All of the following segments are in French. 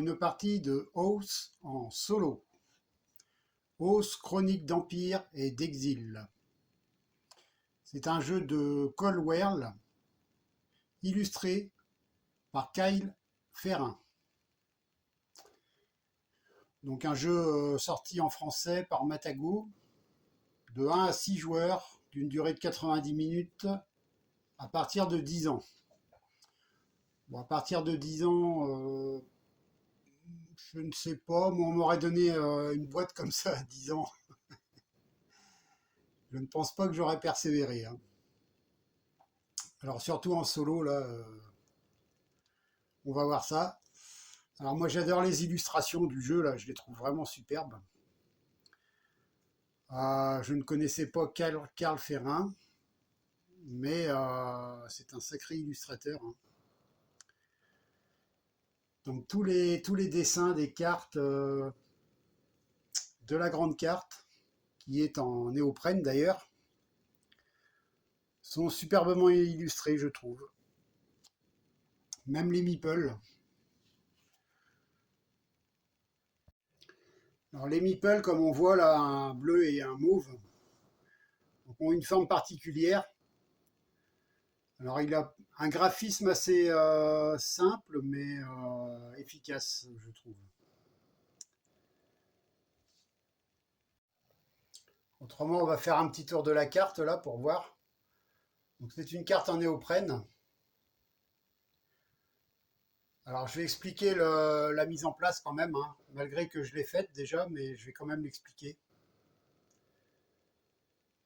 une partie de Oath en solo. Oath, chronique d'empire et d'exil. C'est un jeu de Coldwell illustré par Kyle Ferrin. Donc un jeu sorti en français par Matago, de 1 à 6 joueurs, d'une durée de 90 minutes, à partir de 10 ans. Bon, à partir de 10 ans, je ne sais pas, moi on m'aurait donné une boîte comme ça à 10 ans. Je ne pense pas que j'aurais persévéré, hein. Alors surtout en solo, là, on va voir ça. Alors moi j'adore les illustrations du jeu, là, je les trouve vraiment superbes. Je ne connaissais pas Carl Ferrin, mais c'est un sacré illustrateur, hein. Donc tous les dessins des cartes, de la grande carte, qui est en néoprène d'ailleurs, sont superbement illustrés, je trouve. Même les meeples. Alors les meeples, comme on voit là, un bleu et un mauve, donc, ont une forme particulière. Alors il a un graphisme assez simple, mais efficace, je trouve. Autrement, on va faire un petit tour de la carte là pour voir. Donc c'est une carte en néoprène. Alors je vais expliquer la mise en place quand même, hein, malgré que je l'ai faite déjà, mais je vais quand même l'expliquer.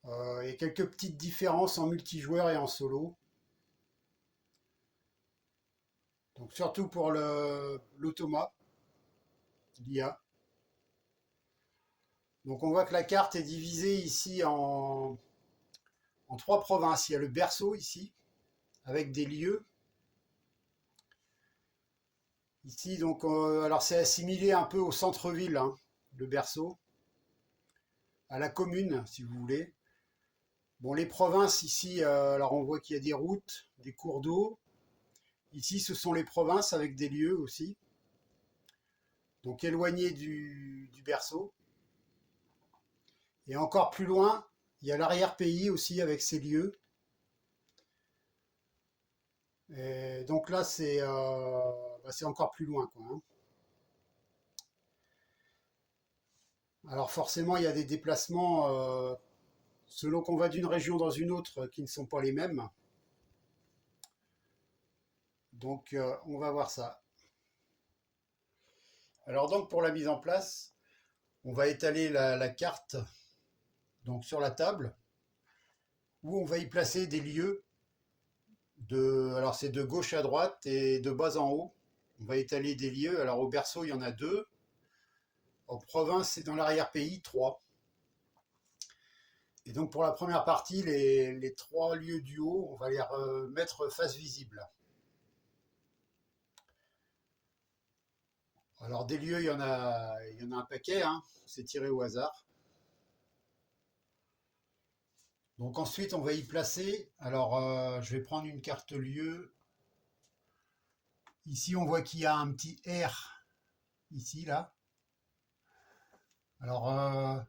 Il y a quelques petites différences en multijoueur et en solo. Donc surtout pour l'automa, l'IA. Donc on voit que la carte est divisée ici en trois provinces. Il y a le berceau ici, avec des lieux. Ici, donc, alors c'est assimilé un peu au centre-ville, hein, le berceau, à la commune, si vous voulez. Bon, les provinces ici, alors on voit qu'il y a des routes, des cours d'eau. Ici, ce sont les provinces avec des lieux aussi, donc éloignés du berceau. Et encore plus loin, il y a l'arrière-pays aussi avec ses lieux. Et donc là, c'est encore plus loin, quoi, hein. Alors forcément, il y a des déplacements selon qu'on va d'une région dans une autre qui ne sont pas les mêmes. Donc on va voir ça. Alors donc pour la mise en place, on va étaler la carte donc sur la table où on va y placer des lieux alors c'est de gauche à droite et de bas en haut. On va étaler des lieux. Alors au berceau, il y en a 2. En province et dans l'arrière-pays, 3. Et donc pour la première partie, les 3 lieux du haut, on va les mettre face visible. Alors des lieux, il y en a un paquet, hein. C'est tiré au hasard. Donc ensuite, on va y placer. Alors je vais prendre une carte lieu. Ici, on voit qu'il y a un petit R ici, là. Alors,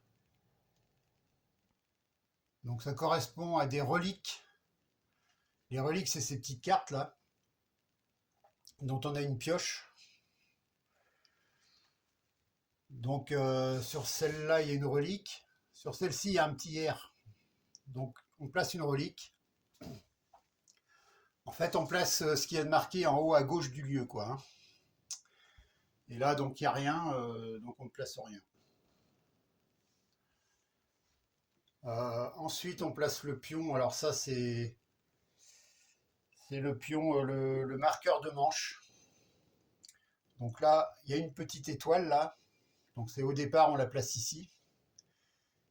donc ça correspond à des reliques. Les reliques, c'est ces petites cartes là, dont on a une pioche. Donc sur celle-là, il y a une relique. Sur celle-ci, il y a un petit R. Donc on place une relique. En fait, on place ce qui est marqué en haut à gauche du lieu, quoi, hein. Et là, donc il n'y a rien, donc on ne place rien. Ensuite, on place le pion. Alors ça, c'est le pion, le marqueur de manche. Donc là, il y a une petite étoile là. Donc c'est au départ, on la place ici.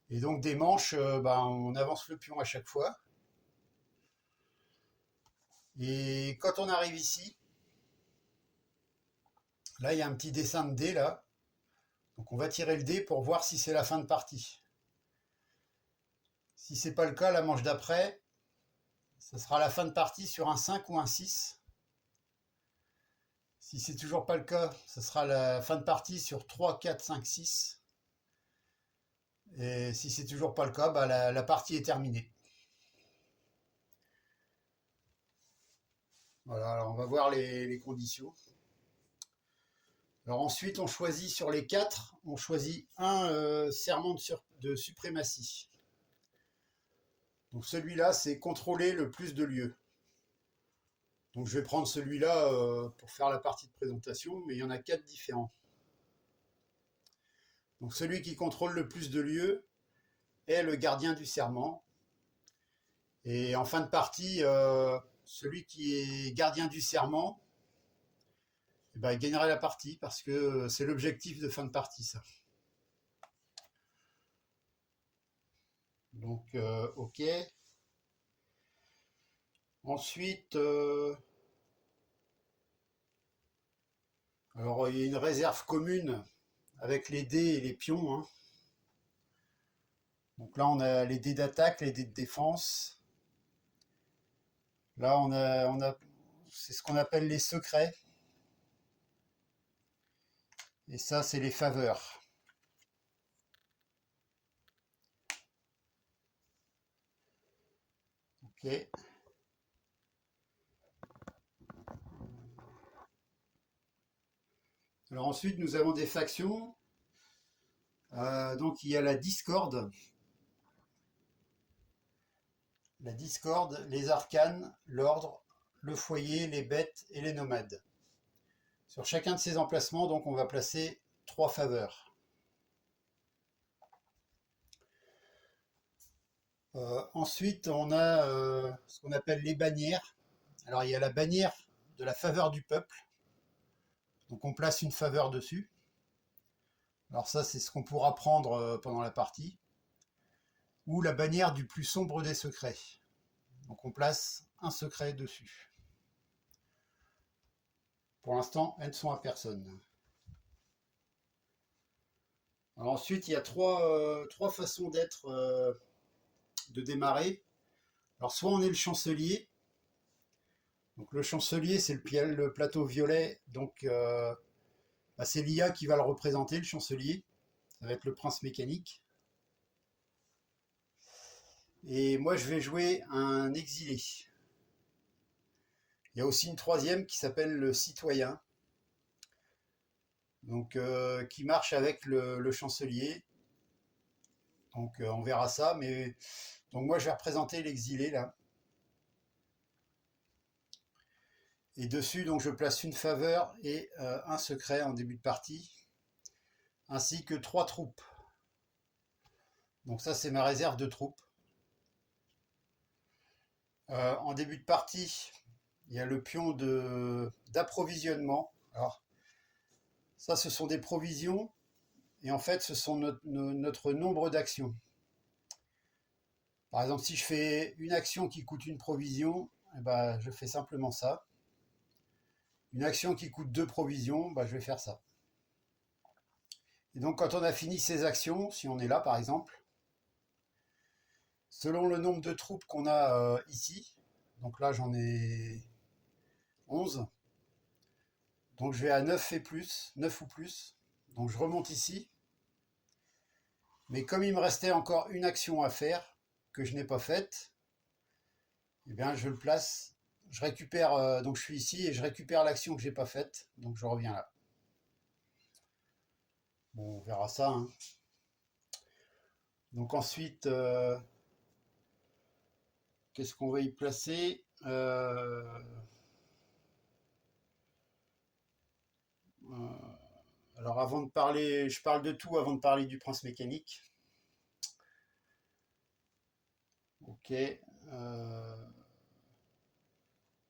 Et donc des manches, on avance le pion à chaque fois. Et quand on arrive ici, là il y a un petit dessin de dé là. Donc on va tirer le dé pour voir si c'est la fin de partie. Si c'est pas le cas, la manche d'après, ça sera la fin de partie sur un 5 ou un 6. Si c'est toujours pas le cas, ce sera la fin de partie sur 3, 4, 5, 6. Et si c'est toujours pas le cas, bah, la partie est terminée. Voilà, alors on va voir les conditions. Alors ensuite, on choisit sur les 4, on choisit un serment de suprématie. Donc celui-là, c'est contrôler le plus de lieux. Donc je vais prendre celui-là pour faire la partie de présentation, mais il y en a 4 différents. Donc celui qui contrôle le plus de lieux est le gardien du serment. Et en fin de partie, celui qui est gardien du serment, eh ben, il gagnera la partie parce que c'est l'objectif de fin de partie, ça. Donc, ok. Ensuite, alors il y a une réserve commune avec les dés et les pions, hein. Donc là, on a les dés d'attaque, les dés de défense. Là, c'est ce qu'on appelle les secrets. Et ça, c'est les faveurs. Ok. Alors ensuite, nous avons des factions. Donc il y a la discorde. La discorde, les arcanes, l'ordre, le foyer, les bêtes et les nomades. Sur chacun de ces emplacements, donc, on va placer 3 faveurs. Ensuite, on a ce qu'on appelle les bannières. Alors, il y a la bannière de la faveur du peuple. Donc, on place une faveur dessus. Alors ça, c'est ce qu'on pourra prendre pendant la partie. Ou la bannière du plus sombre des secrets. Donc, on place un secret dessus. Pour l'instant, elles ne sont à personne. Alors ensuite, il y a trois façons d'être, de démarrer. Alors soit on est le chancelier. Donc le chancelier, c'est le plateau violet. Donc bah, c'est l'IA qui va le représenter, le chancelier. Ça va être le prince mécanique. Et moi, je vais jouer un exilé. Il y a aussi une troisième qui s'appelle le citoyen. Donc qui marche avec le chancelier. Donc on verra ça. Mais donc moi, je vais représenter l'exilé là. Et dessus, donc, je place une faveur et un secret en début de partie, ainsi que 3 troupes. Donc ça, c'est ma réserve de troupes. En début de partie, il y a le pion d'approvisionnement. Alors, ça, ce sont des provisions, et en fait, ce sont notre nombre d'actions. Par exemple, si je fais une action qui coûte une provision, eh ben, je fais simplement ça. Une action qui coûte 2 provisions, ben, je vais faire ça. Et donc, quand on a fini ces actions, si on est là, par exemple, selon le nombre de troupes qu'on a ici, donc là j'en ai 11, donc je vais à 9 et plus, 9 ou plus, donc je remonte ici, mais comme il me restait encore une action à faire, que je n'ai pas faite, eh bien je le place, je récupère, donc je suis ici et je récupère l'action que j'ai pas faite, donc je reviens là. Bon, on verra ça, hein. Donc ensuite, qu'est-ce qu'on va y placer alors avant de parler, je parle de tout avant de parler du prince mécanique. Ok.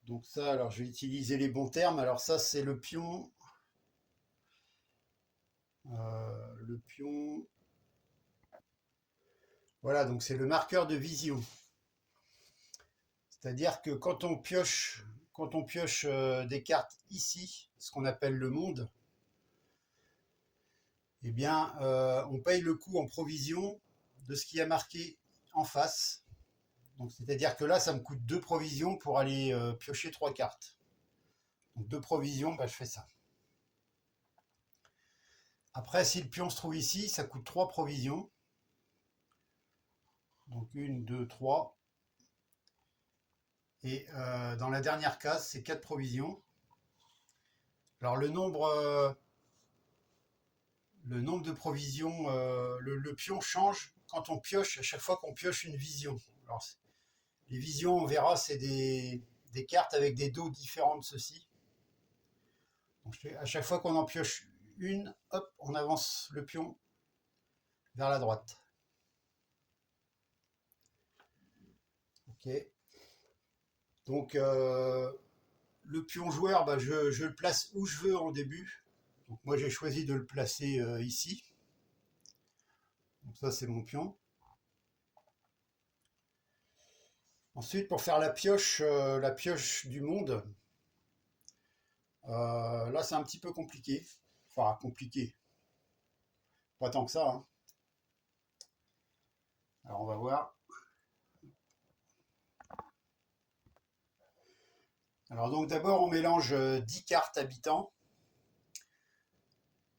Donc ça, alors je vais utiliser les bons termes. Alors ça, c'est le pion. Le pion. Voilà, donc c'est le marqueur de vision. C'est-à-dire que quand on pioche des cartes ici, ce qu'on appelle le monde, eh bien, on paye le coût en provision de ce qui a marqué en face. Donc, c'est-à-dire que là, ça me coûte 2 provisions pour aller piocher 3 cartes. Donc 2 provisions, bah, je fais ça. Après, si le pion se trouve ici, ça coûte 3 provisions. Donc 1, 2, 3. Et dans la dernière case, c'est 4 provisions. Alors le nombre de provisions, le pion change quand on pioche, à chaque fois qu'on pioche une vision. Alors, les visions, on verra, c'est des cartes avec des dos différents de ceci. Donc, à chaque fois qu'on en pioche une, hop, on avance le pion vers la droite. Ok. Donc, le pion joueur, bah, je le place où je veux en début. Donc, moi, j'ai choisi de le placer ici. Donc, ça, c'est mon pion. Ensuite, pour faire la pioche du monde, là, c'est un petit peu compliqué. Enfin, compliqué. Pas tant que ça, hein. Alors, on va voir. Alors, donc, d'abord, on mélange 10 cartes habitants.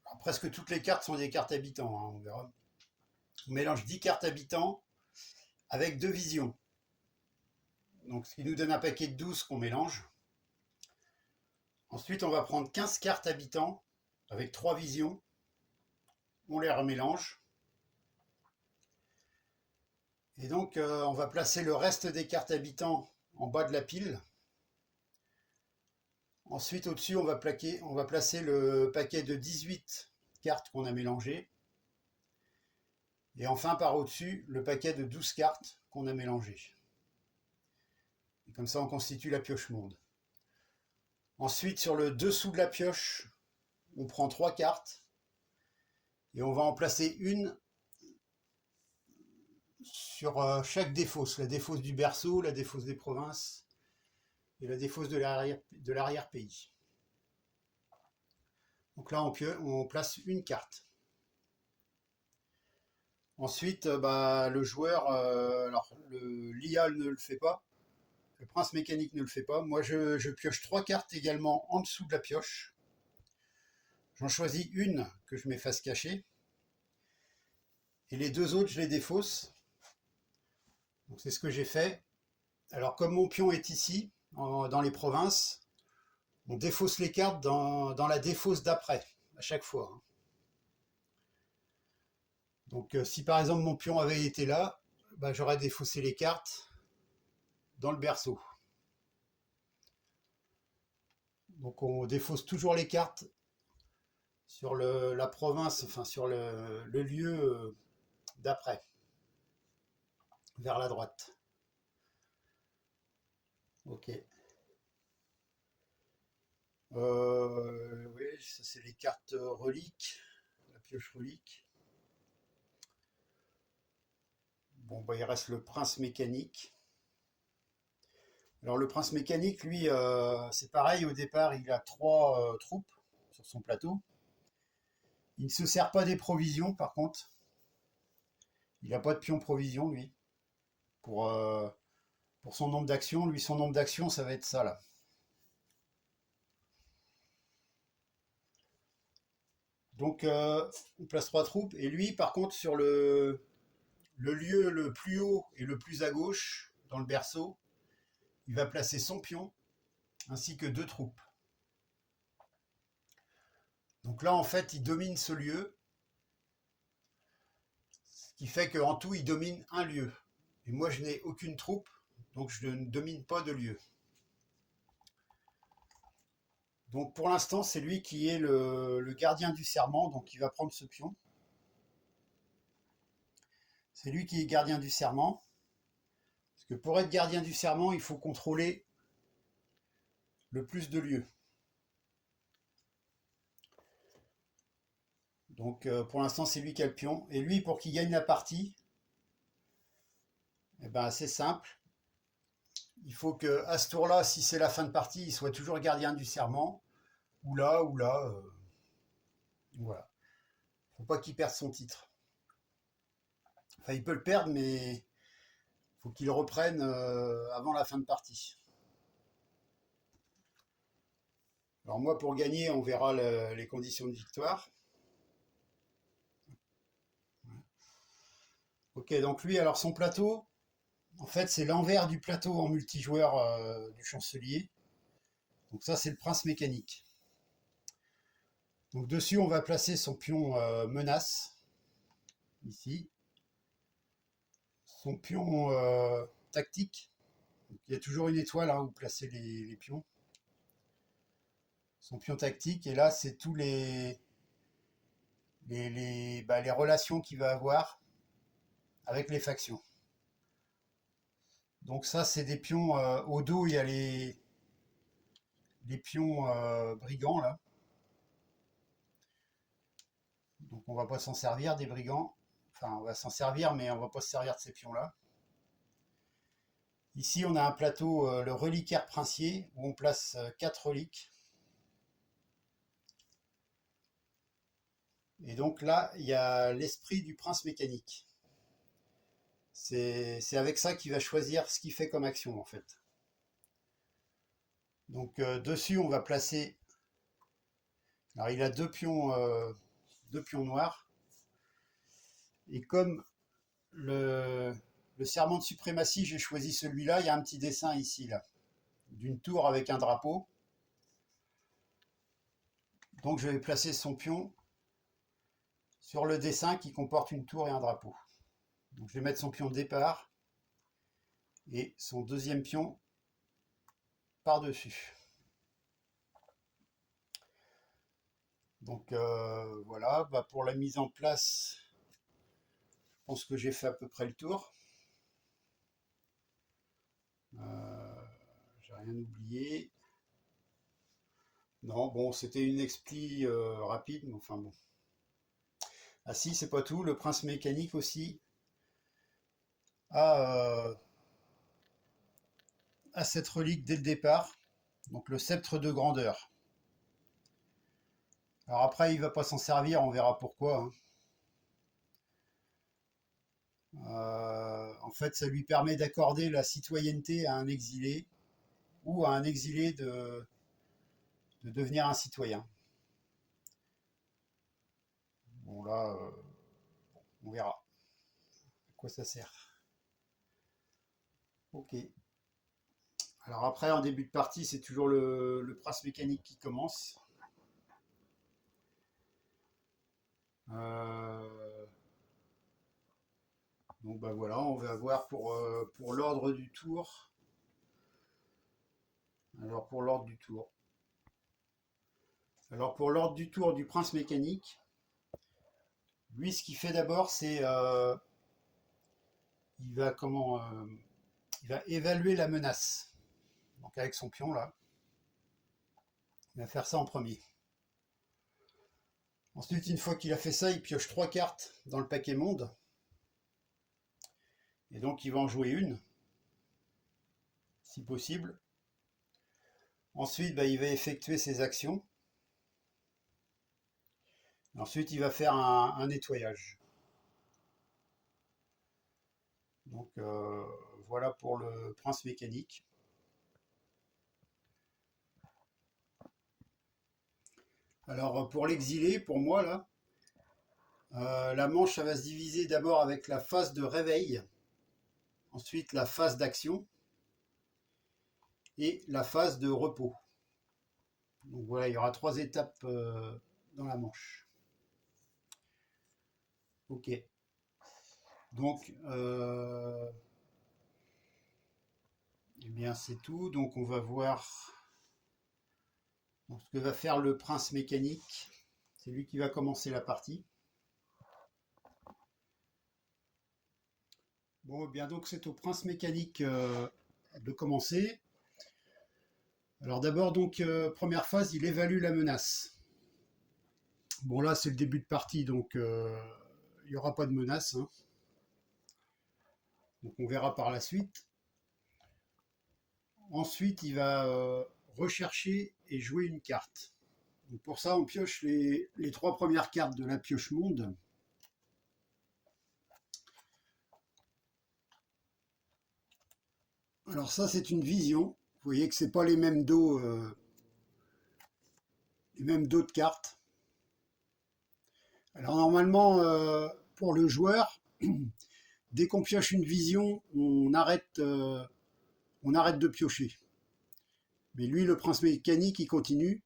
Alors, presque toutes les cartes sont des cartes habitants, hein, on verra. On mélange 10 cartes habitants avec 2 visions. Donc, ce qui nous donne un paquet de 12 qu'on mélange. Ensuite, on va prendre 15 cartes habitants avec 3 visions. On les remélange. Et donc, on va placer le reste des cartes habitants en bas de la pile. Ensuite, au-dessus, on va placer le paquet de 18 cartes qu'on a mélangées. Et enfin, par au-dessus, le paquet de 12 cartes qu'on a mélangées. Et comme ça, on constitue la pioche monde. Ensuite, sur le dessous de la pioche, on prend 3 cartes. Et on va en placer une sur chaque défausse. La défausse du berceau, la défausse des provinces et la défausse de l'arrière-pays. Donc là, on place une carte. Ensuite, bah, le joueur, alors l'IA ne le fait pas, le prince mécanique ne le fait pas. Moi, je pioche 3 cartes également en dessous de la pioche. J'en choisis une que je mets face cachée. Et les 2 autres, je les défausse. Donc c'est ce que j'ai fait. Alors comme mon pion est ici, dans les provinces, on défausse les cartes dans la défausse d'après, à chaque fois, hein. Donc si par exemple mon pion avait été là, bah, j'aurais défaussé les cartes dans le berceau. Donc on défausse toujours les cartes sur la province, enfin sur le lieu d'après, vers la droite. Ok. Oui, ça c'est les cartes reliques, la pioche relique. Bon, bah, il reste le prince mécanique. Alors le prince mécanique, lui, c'est pareil, au départ, il a 3 troupes sur son plateau. Il ne se sert pas des provisions, par contre. Il n'a pas de pion provision, lui. Pour, euh, pour son nombre d'actions, lui, son nombre d'actions, ça va être ça, là. Donc, on place 3 troupes. Et lui, par contre, sur le lieu le plus haut et le plus à gauche, dans le berceau, il va placer son pion, ainsi que 2 troupes. Donc là, en fait, il domine ce lieu, ce qui fait qu'en tout, il domine un lieu. Et moi, je n'ai aucune troupe, donc je ne domine pas de lieu. Donc pour l'instant, c'est lui qui est le gardien du serment, donc il va prendre ce pion. C'est lui qui est gardien du serment. Parce que pour être gardien du serment, il faut contrôler le plus de lieux. Donc pour l'instant, c'est lui qui a le pion. Et lui, pour qu'il gagne la partie, eh ben, c'est simple. Il faut que à ce tour-là, si c'est la fin de partie, il soit toujours gardien du serment. Ou là, ou là. Voilà. Faut pas qu'il perde son titre. Enfin, il peut le perdre, mais faut qu'il reprenne avant la fin de partie. Alors moi, pour gagner, on verra les conditions de victoire. Ok, donc lui, alors son plateau, en fait, c'est l'envers du plateau en multijoueur du chancelier. Donc ça, c'est le prince mécanique. Donc dessus, on va placer son pion menace, ici. Son pion tactique. Donc, il y a toujours une étoile où placer les pions. Son pion tactique, et là, c'est tous les relations qu'il va avoir avec les factions. Donc ça, c'est des pions au dos, il y a les pions brigands, là. Donc on va pas s'en servir des brigands. Enfin, on va s'en servir, mais on va pas se servir de ces pions-là. Ici, on a un plateau, le reliquaire princier, où on place 4 reliques. Et donc là, il y a l'esprit du prince mécanique. C'est avec ça qu'il va choisir ce qu'il fait comme action, en fait. Donc dessus, on va placer... Alors il a deux pions noirs. Et comme le serment de suprématie, j'ai choisi celui-là, il y a un petit dessin ici, là, d'une tour avec un drapeau. Donc je vais placer son pion sur le dessin qui comporte une tour et un drapeau. Donc je vais mettre son pion de départ et son deuxième pion par-dessus. Donc voilà, bah, pour la mise en place, je pense que j'ai fait à peu près le tour. J'ai rien oublié. Non, bon, c'était une expli rapide, mais enfin bon. Ah si, c'est pas tout, le prince mécanique aussi a, a cette relique dès le départ, donc le sceptre de grandeur. Alors après, il va pas s'en servir, on verra pourquoi, hein. En fait, ça lui permet d'accorder la citoyenneté à un exilé ou à un exilé de devenir un citoyen. Bon là, on verra à quoi ça sert. Ok. Alors après, en début de partie, c'est toujours le prince mécanique qui commence. Euh, donc bah voilà, on va voir pour l'ordre du tour. Alors pour l'ordre du tour. Alors pour l'ordre du tour du prince mécanique, lui ce qu'il fait d'abord c'est il va il va évaluer la menace. Donc avec son pion là, il va faire ça en premier. Ensuite, une fois qu'il a fait ça, il pioche 3 cartes dans le paquet monde. Et donc il va en jouer une, si possible. Ensuite, bah, il va effectuer ses actions. Ensuite, il va faire un nettoyage. Donc voilà pour le prince mécanique. Alors pour l'exilé, pour moi là, la manche ça va se diviser d'abord avec la phase de réveil, ensuite la phase d'action et la phase de repos. Donc voilà, il y aura 3 étapes dans la manche. Ok. Donc eh bien c'est tout. Donc on va voir donc, ce que va faire le prince mécanique. C'est lui qui va commencer la partie. Bon, eh bien donc c'est au prince mécanique de commencer. Alors d'abord donc première phase, il évalue la menace. Bon là c'est le début de partie donc il n'y aura pas de menace, hein. Donc on verra par la suite. Ensuite il va rechercher et jouer une carte. Donc pour ça on pioche les 3 premières cartes de la pioche monde. Alors ça c'est une vision. Vous voyez que c'est pas les mêmes dos et même d'autres cartes. Alors normalement, pour le joueur, dès qu'on pioche une vision, on arrête de piocher. Mais lui, le prince mécanique, il continue.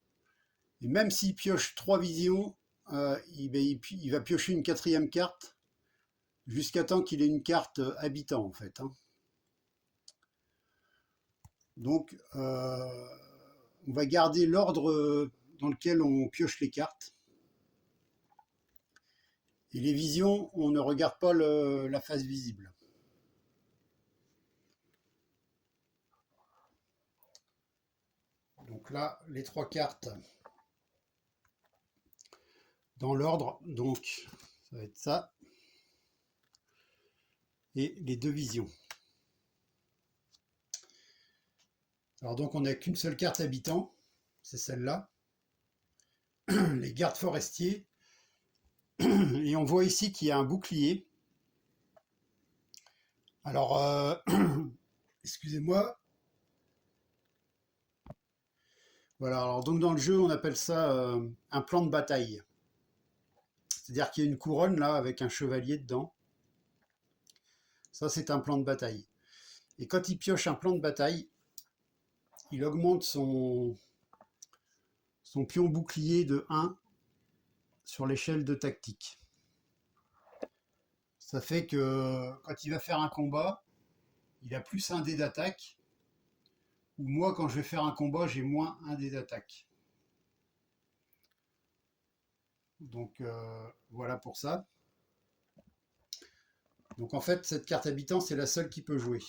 Et même s'il pioche 3 visions, il va piocher une 4e carte jusqu'à temps qu'il ait une carte habitant en fait, hein. Donc on va garder l'ordre dans lequel on pioche les cartes. Et les visions, on ne regarde pas la face visible. Donc là, les 3 cartes dans l'ordre, donc ça va être ça. Et les 2 visions. Alors donc on n'a qu'une seule carte habitant, c'est celle-là. Les gardes forestiers. Et on voit ici qu'il y a un bouclier. Alors, excusez-moi. Voilà, alors donc dans le jeu, on appelle ça un plan de bataille. C'est-à-dire qu'il y a une couronne là avec un chevalier dedans. Ça, c'est un plan de bataille. Et quand il pioche un plan de bataille, il augmente son pion bouclier de 1 sur l'échelle de tactique. Ça fait que quand il va faire un combat, il a plus 1 dé d'attaque. Ou moi, quand je vais faire un combat, j'ai moins 1 dé d'attaque. Donc voilà pour ça. Donc en fait, cette carte habitant, c'est la seule qui peut jouer.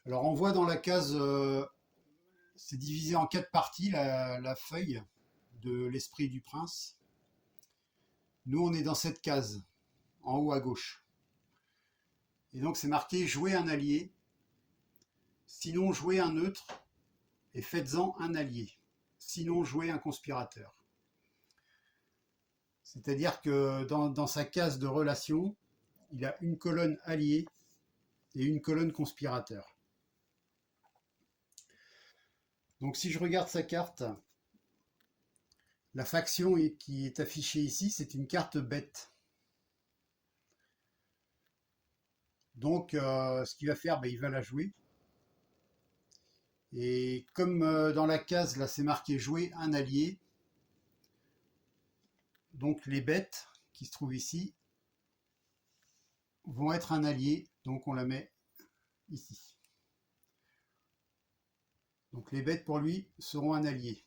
Alors on voit dans la case, c'est divisé en 4 parties, la feuille de l'esprit du prince. Nous, on est dans cette case, en haut à gauche. Et donc c'est marqué jouer un allié, sinon jouer un neutre, et faites-en un allié, sinon jouer un conspirateur. C'est-à-dire que dans sa case de relation, il a une colonne allié et une colonne conspirateur. Donc si je regarde sa carte, la faction qui est affichée ici, c'est une carte bête. Donc ce qu'il va faire, il va la jouer. Et comme dans la case, là c'est marqué jouer un allié, donc les bêtes qui se trouvent ici vont être un allié, donc on la met ici. Donc les bêtes pour lui seront un allié.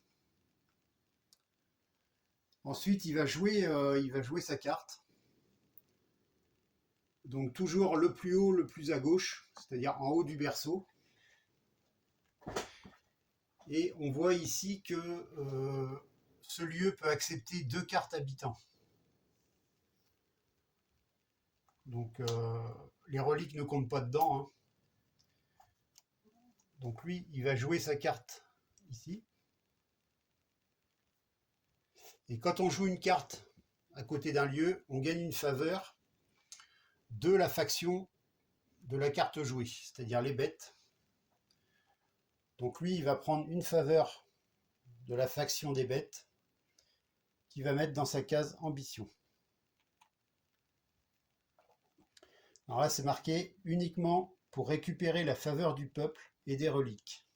Ensuite il va jouer sa carte. Donc toujours le plus haut, le plus à gauche, c'est-à-dire en haut du berceau. Et on voit ici que ce lieu peut accepter 2 cartes habitants. Donc les reliques ne comptent pas dedans, hein. Donc lui, il va jouer sa carte ici. Et quand on joue une carte à côté d'un lieu, on gagne une faveur de la faction de la carte jouée, c'est-à-dire les bêtes. Donc lui, il va prendre une faveur de la faction des bêtes qu'il va mettre dans sa case ambition. Alors là, c'est marqué uniquement pour récupérer la faveur du peuple et des reliques.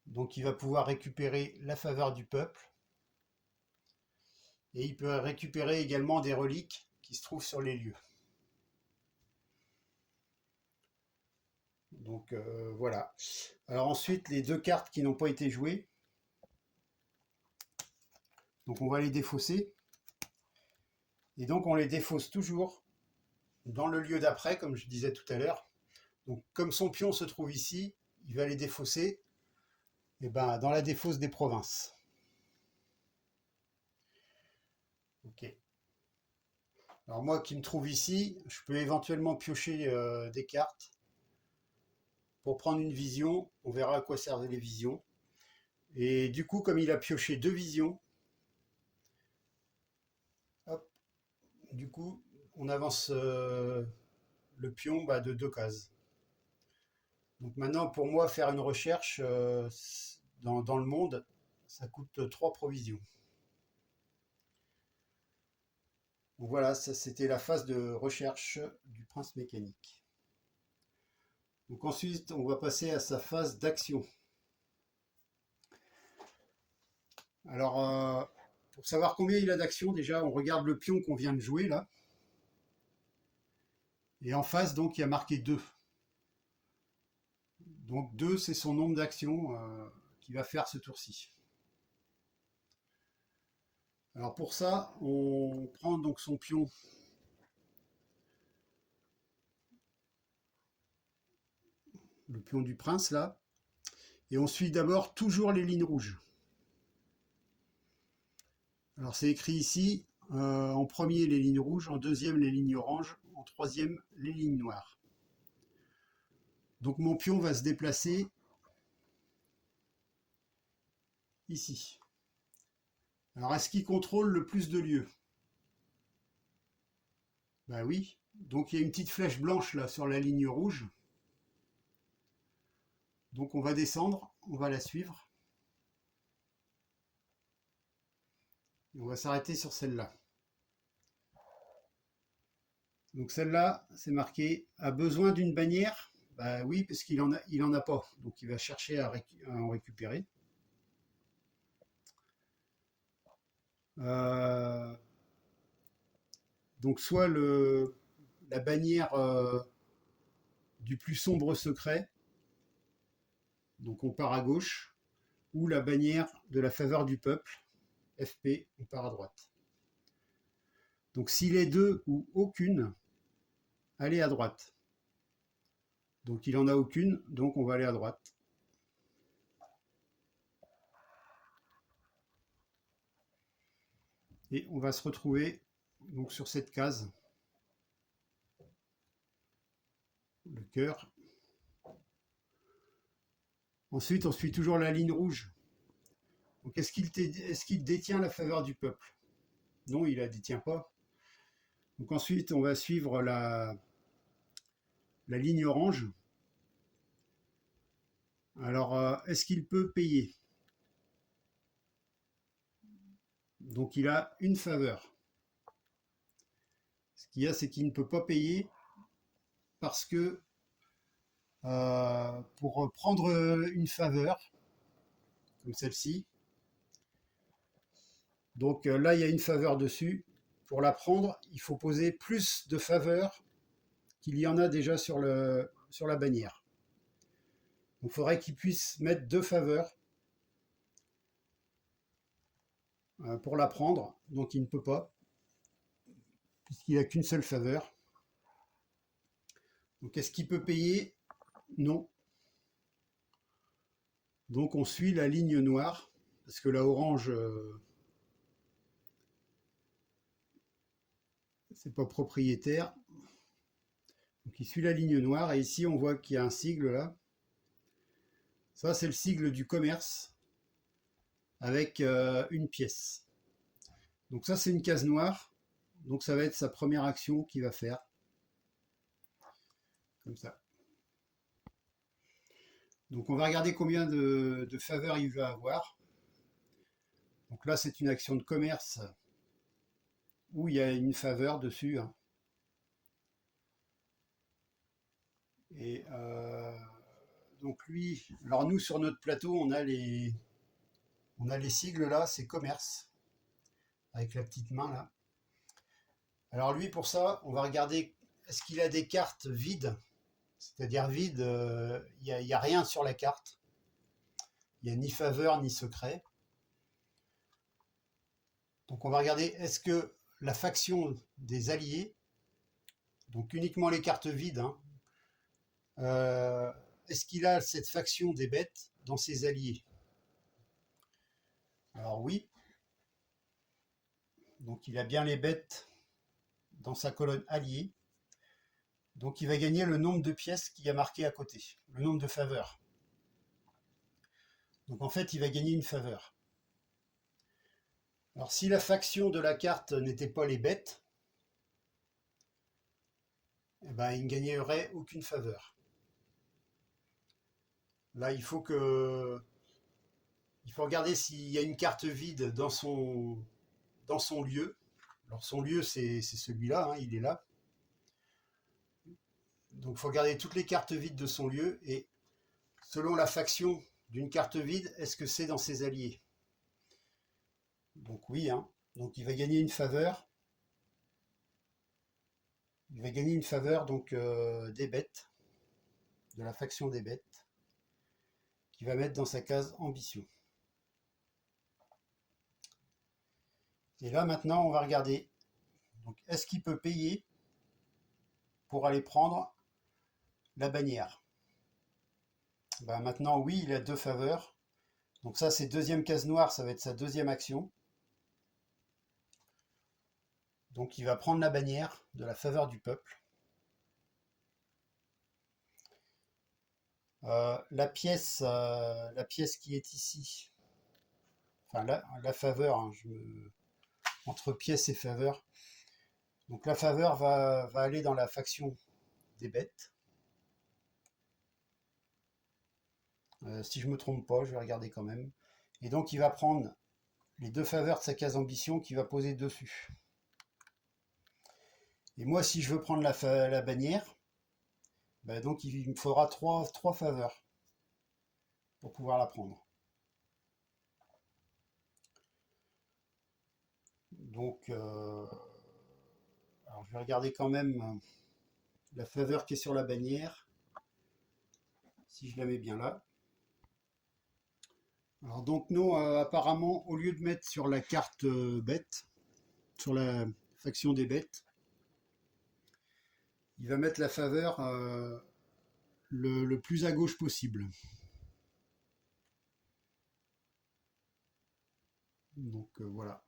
Donc il va pouvoir récupérer la faveur du peuple et il peut récupérer également des reliques qui se trouvent sur les lieux. Donc voilà. Alors ensuite, les 2 cartes qui n'ont pas été jouées. Donc on va les défausser. Et donc on les défausse toujours dans le lieu d'après, comme je disais tout à l'heure. Donc comme son pion se trouve ici, il va les défausser dans la défausse des provinces. Ok. Alors moi qui me trouve ici, je peux éventuellement piocher des cartes pour prendre une vision. On verra à quoi servent les visions. Et du coup, comme il a pioché 2 visions, hop, du coup, on avance le pion de 2 cases. Donc maintenant, pour moi, faire une recherche dans le monde, ça coûte 3 provisions. Donc voilà, ça c'était la phase de recherche du prince mécanique. Donc ensuite, on va passer à sa phase d'action. Alors, pour savoir combien il a d'action, déjà, on regarde le pion qu'on vient de jouer là. Et en face, donc, il y a marqué 2. Donc 2, c'est son nombre d'actions qu'il va faire ce tour-ci. Alors pour ça, on prend donc son pion. Le pion du prince là. Et on suit d'abord toujours les lignes rouges. Alors c'est écrit ici, en premier les lignes rouges, en deuxième les lignes oranges, en troisième les lignes noires. Donc mon pion va se déplacer ici. Alors est-ce qu'il contrôle le plus de lieux? Ben oui. Donc il y a une petite flèche blanche là sur la ligne rouge. Donc on va descendre, on va la suivre. Et on va s'arrêter sur celle-là. Donc celle-là, c'est marqué a besoin d'une bannière. Bah oui, parce il en a pas. Donc il va chercher à en récupérer. Euh, donc soit la bannière du plus sombre secret, donc on part à gauche, ou la bannière de la faveur du peuple, FP, on part à droite. Donc s'il est deux ou aucune, allez à droite. Donc il en a aucune, donc on va aller à droite. Et on va se retrouver donc sur cette case, le cœur. Ensuite, on suit toujours la ligne rouge. Donc est-ce qu'il détient la faveur du peuple? Non, il ne la détient pas. Donc ensuite, on va suivre la ligne orange. Alors, est-ce qu'il peut payer? Donc il a une faveur. Ce qu'il y a, c'est qu'il ne peut pas payer parce que pour prendre une faveur, comme celle-ci, donc là, il y a une faveur dessus. Pour la prendre, il faut poser plus de faveurs qu'il y en a déjà sur la bannière. Donc il faudrait qu'il puisse mettre 2 faveurs pour la prendre. Donc il ne peut pas, puisqu'il n'a qu'une seule faveur. Donc est-ce qu'il peut payer? Non. Donc on suit la ligne noire, parce que la orange, c'est pas propriétaire. Donc il suit la ligne noire, et ici on voit qu'il y a un sigle là. Ça c'est le sigle du commerce, avec une pièce. Donc ça c'est une case noire, donc ça va être sa première action qu'il va faire. Comme ça. Donc on va regarder combien de faveurs il va avoir. Donc là c'est une action de commerce où il y a une faveur dessus. Hein. Et donc lui, alors nous sur notre plateau on a les sigles là, c'est commerce, avec la petite main là. Alors lui pour ça, on va regarder est-ce qu'il a des cartes vides, c'est-à-dire vides, il n'y a rien sur la carte. Il n'y a ni faveur ni secret. Donc on va regarder est-ce que la faction des alliés, donc uniquement les cartes vides, hein, est-ce qu'il a cette faction des bêtes dans ses alliés? Alors oui, donc il a bien les bêtes dans sa colonne alliée. Donc il va gagner le nombre de pièces qu'il y a marqué à côté, le nombre de faveurs. Donc en fait, il va gagner une faveur. Alors si la faction de la carte n'était pas les bêtes, eh ben, il ne gagnerait aucune faveur. Là, il faut que Il faut regarder s'il y a une carte vide dans son lieu. Alors son lieu, c'est celui-là, hein, il est là. Donc il faut regarder toutes les cartes vides de son lieu et selon la faction d'une carte vide, est-ce que c'est dans ses alliés? Donc oui, hein. Donc il va gagner une faveur. Il va gagner une faveur donc des bêtes, de la faction des bêtes, qu'il va mettre dans sa case ambition. Et là maintenant, on va regarder. Donc est-ce qu'il peut payer pour aller prendre la bannière? Ben maintenant, oui, il a deux faveurs. Donc ça, c'est deuxième case noire, ça va être sa deuxième action. Donc il va prendre la bannière de la faveur du peuple. La pièce qui est ici, enfin la faveur, hein, entre pièce et faveur. Donc la faveur va aller dans la faction des bêtes. Si je me trompe pas, je vais regarder quand même. Et donc il va prendre les deux faveurs de sa case ambition qu'il va poser dessus. Et moi, si je veux prendre la bannière, bah donc il me faudra trois faveurs pour pouvoir la prendre. Donc, alors je vais regarder quand même la faveur qui est sur la bannière, si je la mets bien là. Alors donc nous, apparemment, au lieu de mettre sur la carte bête, sur la faction des bêtes, il va mettre la faveur le plus à gauche possible. Donc voilà.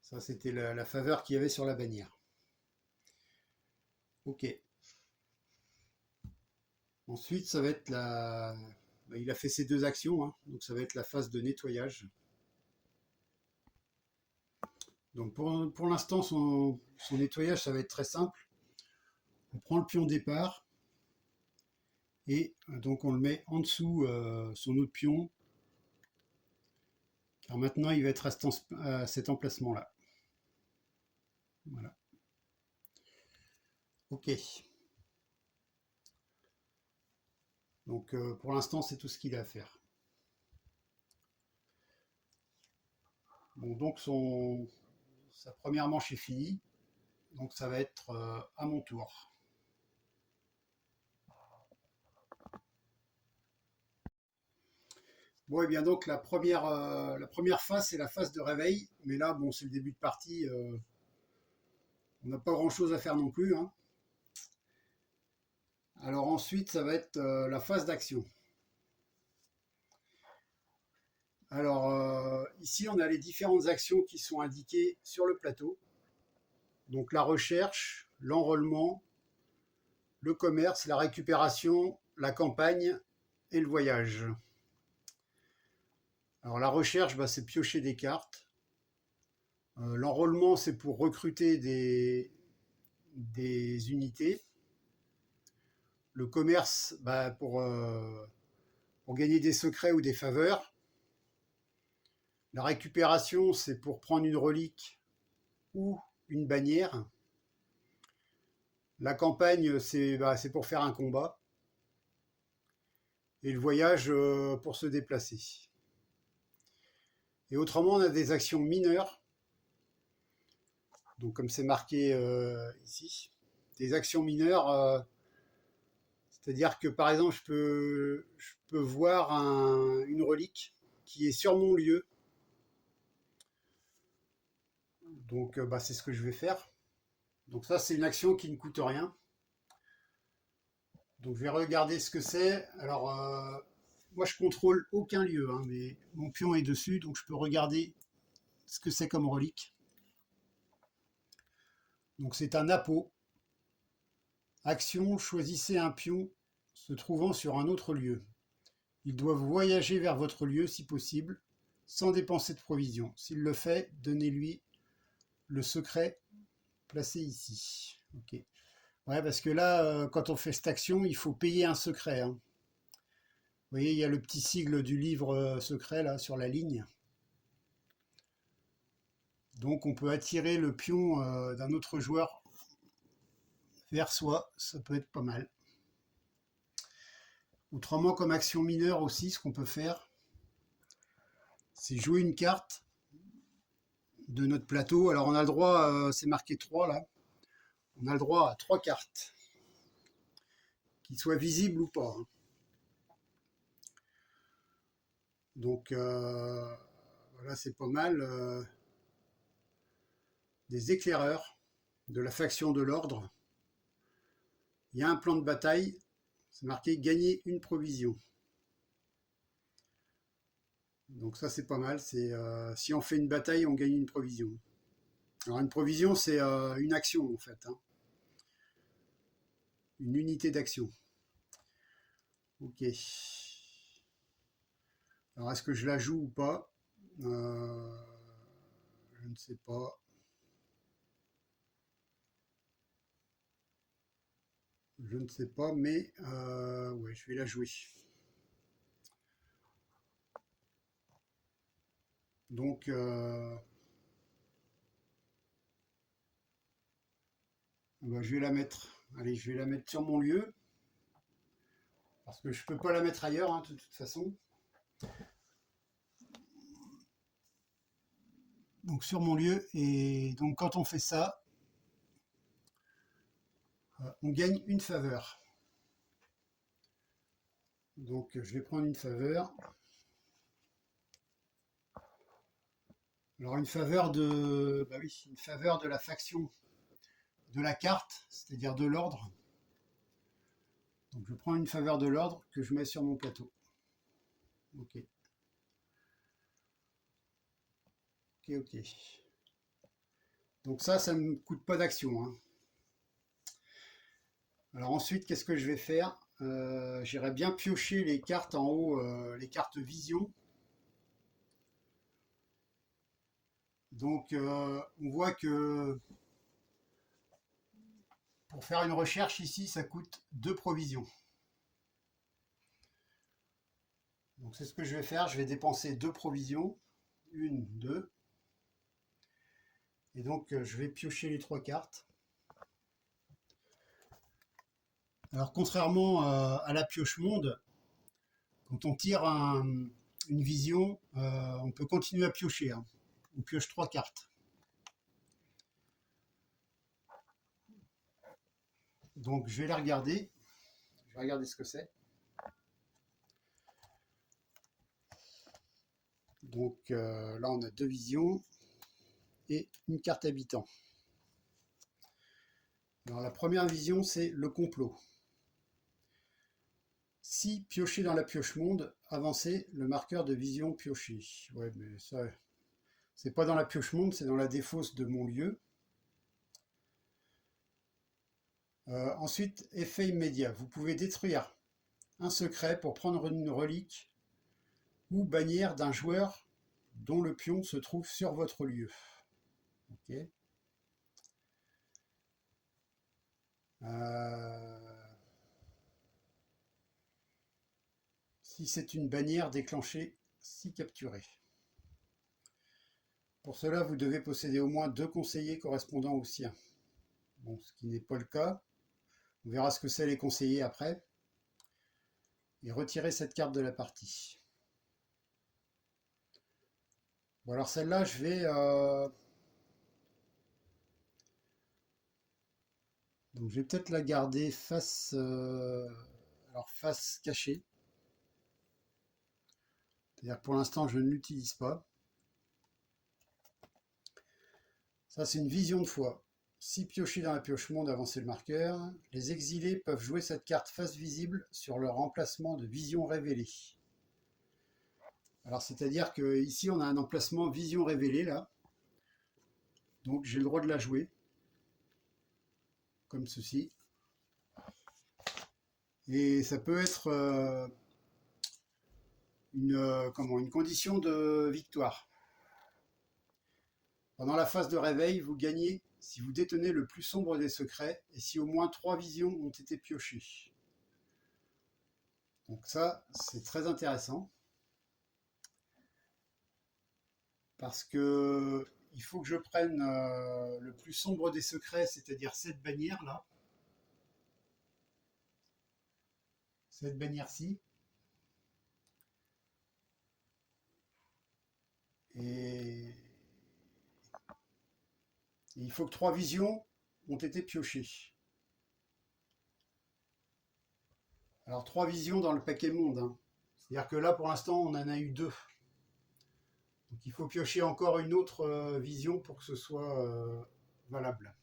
Ça, c'était la faveur qu'il y avait sur la bannière. Ok. Ensuite, ça va être la... Il a fait ses deux actions, hein, donc ça va être la phase de nettoyage. Donc pour l'instant, son nettoyage, ça va être très simple. On prend le pion départ et donc on le met en dessous son autre pion. Alors maintenant, il va être à cet emplacement-là. Voilà. Ok. Donc pour l'instant, c'est tout ce qu'il a à faire. Bon, donc sa première manche est finie. Donc ça va être à mon tour. Bon, et bien donc la première phase, c'est la phase de réveil. Mais là, bon, c'est le début de partie. On n'a pas grand-chose à faire non plus, hein. Alors ensuite, ça va être la phase d'action. Alors ici, on a les différentes actions qui sont indiquées sur le plateau. Donc la recherche, l'enrôlement, le commerce, la récupération, la campagne et le voyage. Alors la recherche, bah, c'est piocher des cartes. L'enrôlement, c'est pour recruter des unités. Le commerce, bah, pour gagner des secrets ou des faveurs. La récupération, c'est pour prendre une relique ou une bannière. La campagne, c'est pour faire un combat. Et le voyage, pour se déplacer. Et autrement, on a des actions mineures. Donc comme c'est marqué ici, des actions mineures, c'est-à-dire que par exemple, je peux voir une relique qui est sur mon lieu. Donc bah, c'est ce que je vais faire. Donc ça, c'est une action qui ne coûte rien. Donc je vais regarder ce que c'est. Alors moi, je contrôle aucun lieu, hein, mais mon pion est dessus, donc je peux regarder ce que c'est comme relique. Donc c'est un appôt. Action, choisissez un pion se trouvant sur un autre lieu. Ils doivent voyager vers votre lieu si possible, sans dépenser de provisions. S'il le fait, donnez-lui le secret placé ici. Ok. Ouais, parce que là, quand on fait cette action, il faut payer un secret, hein. voyez, il y a le petit sigle du livre secret là sur la ligne. Donc on peut attirer le pion d'un autre joueur vers soi, ça peut être pas mal. Autrement, comme action mineure aussi, ce qu'on peut faire, c'est jouer une carte de notre plateau. Alors on a le droit, c'est marqué 3 là, on a le droit à 3 cartes, qu'ils soient visibles ou pas, hein. Donc voilà, c'est pas mal. Des éclaireurs de la faction de l'ordre. Il y a un plan de bataille, c'est marqué gagner une provision. Donc ça c'est pas mal, c'est si on fait une bataille, on gagne une provision. Alors une provision c'est une action en fait, hein. Une unité d'action. Ok. Alors est-ce que je la joue ou pas? Je ne sais pas. Je ne sais pas, mais ouais, je vais la jouer. Donc bah, je vais la mettre. Allez, je vais la mettre sur mon lieu. Parce que je ne peux pas la mettre ailleurs, hein, de toute façon. Donc sur mon lieu, et donc quand on fait ça, on gagne une faveur. Donc je vais prendre une faveur. Alors une faveur de, bah oui, une faveur de la faction de la carte, c'est-à-dire de l'ordre. Donc je prends une faveur de l'ordre que je mets sur mon plateau. Ok. Ok, ok. Donc ça ne me coûte pas d'action, hein. Alors ensuite, qu'est-ce que je vais faire? J'irai bien piocher les cartes en haut, les cartes vision. Donc on voit que pour faire une recherche ici, ça coûte 2 provisions. Donc c'est ce que je vais faire, je vais dépenser 2 provisions. 1, 2. Et donc je vais piocher les 3 cartes. Alors contrairement à la pioche monde, quand on tire une vision, on peut continuer à piocher, hein. On pioche 3 cartes. Donc je vais les regarder. Je vais regarder ce que c'est. Donc là on a 2 visions et une carte habitant. Alors la première vision c'est le complot. Si pioché dans la pioche monde, avancez le marqueur de vision pioché. Ouais, mais ça, c'est pas dans la pioche monde, c'est dans la défausse de mon lieu. Ensuite, effet immédiat. Vous pouvez détruire un secret pour prendre une relique ou bannière d'un joueur dont le pion se trouve sur votre lieu. Ok. Si c'est une bannière déclenchée, si capturée. Pour cela, vous devez posséder au moins 2 conseillers correspondant au sien. Bon, ce qui n'est pas le cas. On verra ce que c'est les conseillers après. Et retirer cette carte de la partie. Bon, alors celle-là, je vais... Donc je vais peut-être la garder face... Alors face cachée. C'est-à-dire que pour l'instant, je ne l'utilise pas. Ça, c'est une vision de foi. Si pioché dans la pioche monde, avancez le marqueur. Les exilés peuvent jouer cette carte face visible sur leur emplacement de vision révélée. Alors, c'est-à-dire que ici, on a un emplacement vision révélée, là. Donc, j'ai le droit de la jouer. Comme ceci. Et ça peut être une condition de victoire. Pendant la phase de réveil, vous gagnez si vous détenez le plus sombre des secrets et si au moins 3 visions ont été piochées. Donc ça, c'est très intéressant parce que il faut que je prenne le plus sombre des secrets, c'est-à-dire cette bannière-là, cette bannière-ci, et il faut que 3 visions ont été piochées. Alors 3 visions dans le paquet monde, hein. C'est-à-dire que là, pour l'instant, on en a eu 2. Donc il faut piocher encore une autre vision pour que ce soit valable.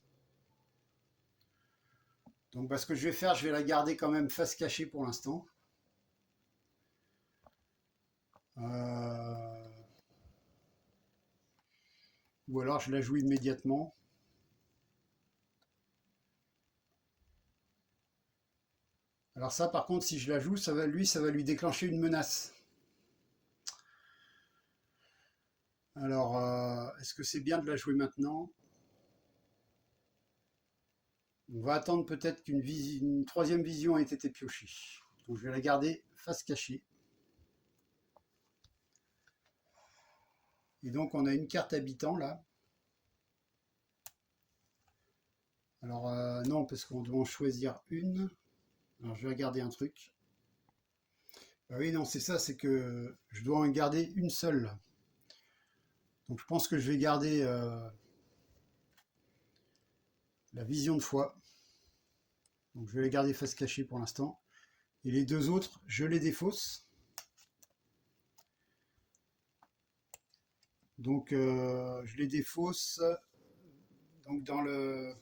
Donc bah, ce que je vais faire, je vais la garder quand même face cachée pour l'instant. Euh, Ou alors je la joue immédiatement. Alors ça, par contre, si je la joue, ça va lui déclencher une menace. Alors, est-ce que c'est bien de la jouer maintenant? On va attendre peut-être une troisième vision ait été piochée. Donc je vais la garder face cachée. Et donc on a une carte habitant là. Alors non, parce qu'on doit en choisir une. Alors je vais regarder un truc. Ah oui, non, c'est ça, c'est que je dois en garder une seule. Donc je pense que je vais garder la vision de foi. Donc je vais les garder face cachée pour l'instant. Et les deux autres, je les défausse. Donc je les défausse donc dans le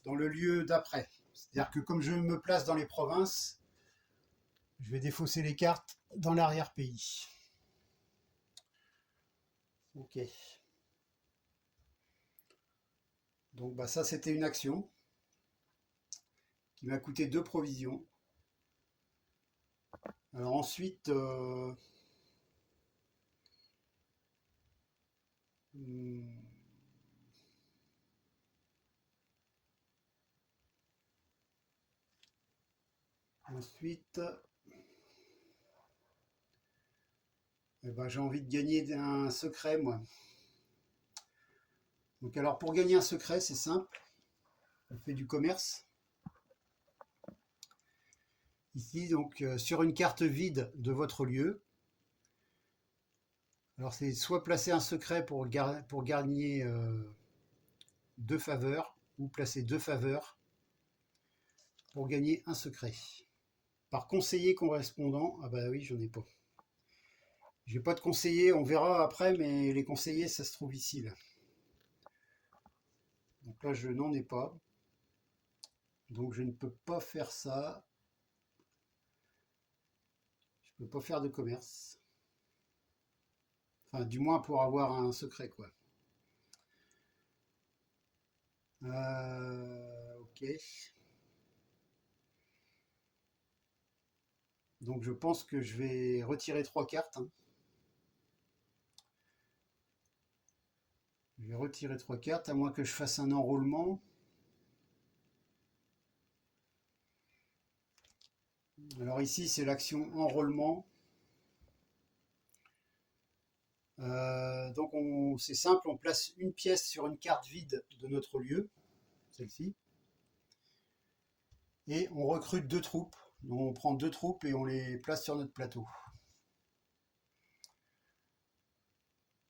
lieu d'après. C'est-à-dire que comme je me place dans les provinces, je vais défausser les cartes dans l'arrière-pays. Ok. Donc bah, ça c'était une action qui m'a coûté 2 provisions. Alors ensuite, ensuite eh ben, j'ai envie de gagner un secret moi. Donc alors pour gagner un secret, c'est simple. On fait du commerce. Ici, donc sur une carte vide de votre lieu. Alors c'est soit placer un secret pour gagner 2 faveurs, ou placer 2 faveurs pour gagner un secret. Par conseiller correspondant, ah bah oui, j'en ai pas. J'ai pas de conseiller, on verra après, mais les conseillers, ça se trouve ici, là. Donc là, je n'en ai pas. Donc je ne peux pas faire ça. Je peux pas faire de commerce. Enfin, du moins pour avoir un secret, quoi. Ok. Donc je pense que je vais retirer 3 cartes, hein. Je vais retirer 3 cartes, à moins que je fasse un enrôlement. Alors ici, c'est l'action enrôlement. Donc c'est simple, on place une pièce sur une carte vide de notre lieu, celle-ci, et on recrute 2 troupes. Donc on prend 2 troupes et on les place sur notre plateau.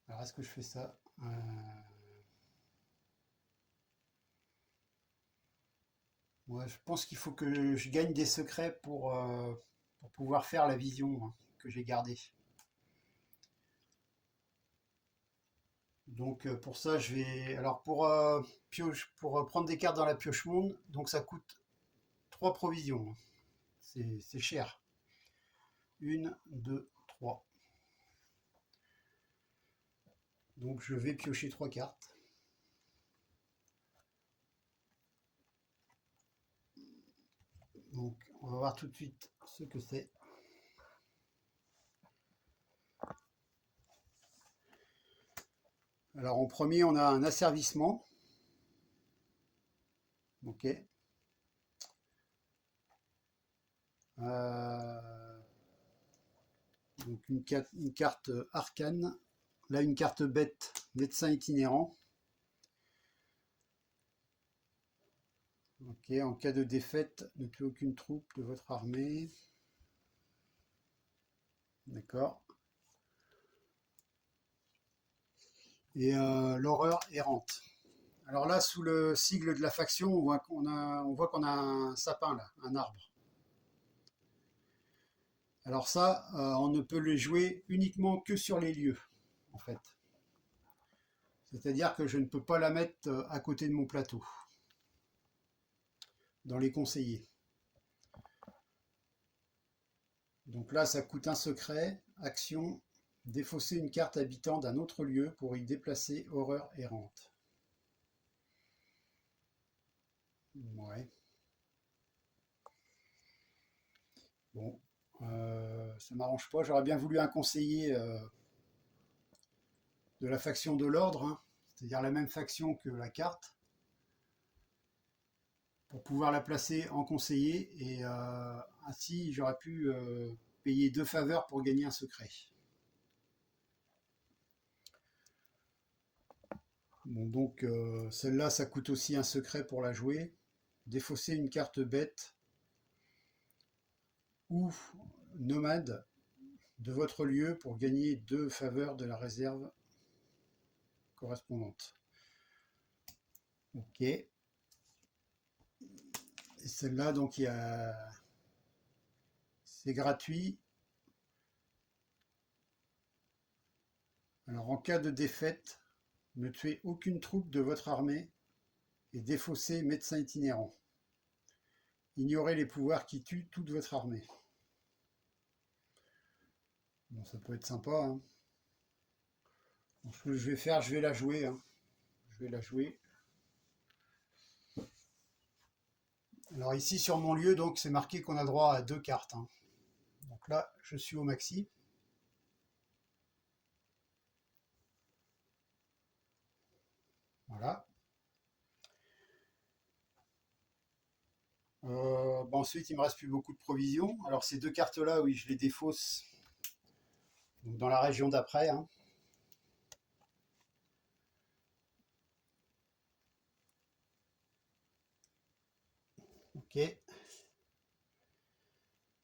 Alors est-ce que je fais ça? Ouais, je pense qu'il faut que je gagne des secrets pour pouvoir faire la vision, hein, que j'ai gardée. Donc pour ça, je vais. Alors pour prendre des cartes dans la pioche monde, donc ça coûte 3 provisions, hein. C'est cher. Une, deux, trois. Donc je vais piocher 3 cartes. Donc on va voir tout de suite ce que c'est. Alors en premier, on a un asservissement. Ok. Donc une carte arcane. Là, une carte bête, médecin itinérant. Ok, en cas de défaite, ne tuez aucune troupe de votre armée. D'accord. Et l'horreur errante. Alors là, sous le sigle de la faction, on voit qu'on a un sapin là, un arbre. Alors ça, on ne peut le jouer uniquement que sur les lieux, en fait. C'est-à-dire que je ne peux pas la mettre à côté de mon plateau, dans les conseillers. Donc là, ça coûte un secret, action, défausser une carte habitant d'un autre lieu pour y déplacer horreur errante. Ouais. Bon, ça m'arrange pas. J'aurais bien voulu un conseiller de la faction de l'ordre, hein, c'est-à-dire la même faction que la carte, pour pouvoir la placer en conseiller, et ainsi j'aurais pu payer 2 faveurs pour gagner un secret. Bon, donc celle-là, ça coûte aussi un secret pour la jouer. Défausser une carte bête ou nomade de votre lieu pour gagner 2 faveurs de la réserve correspondante. Ok. Et celle-là, donc c'est gratuit. Alors en cas de défaite, ne tuez aucune troupe de votre armée et défaussez médecin itinérant. Ignorez les pouvoirs qui tuent toute votre armée. Bon, ça peut être sympa. Hein. Donc, ce que je vais faire, je vais la jouer. Hein. Je vais la jouer. Alors ici sur mon lieu, donc c'est marqué qu'on a droit à 2 cartes. Hein. Donc là, je suis au maxi. Voilà. Ensuite, il me reste plus beaucoup de provisions. Alors ces 2 cartes-là, oui, je les défausse donc, dans la région d'après. Hein. Ok.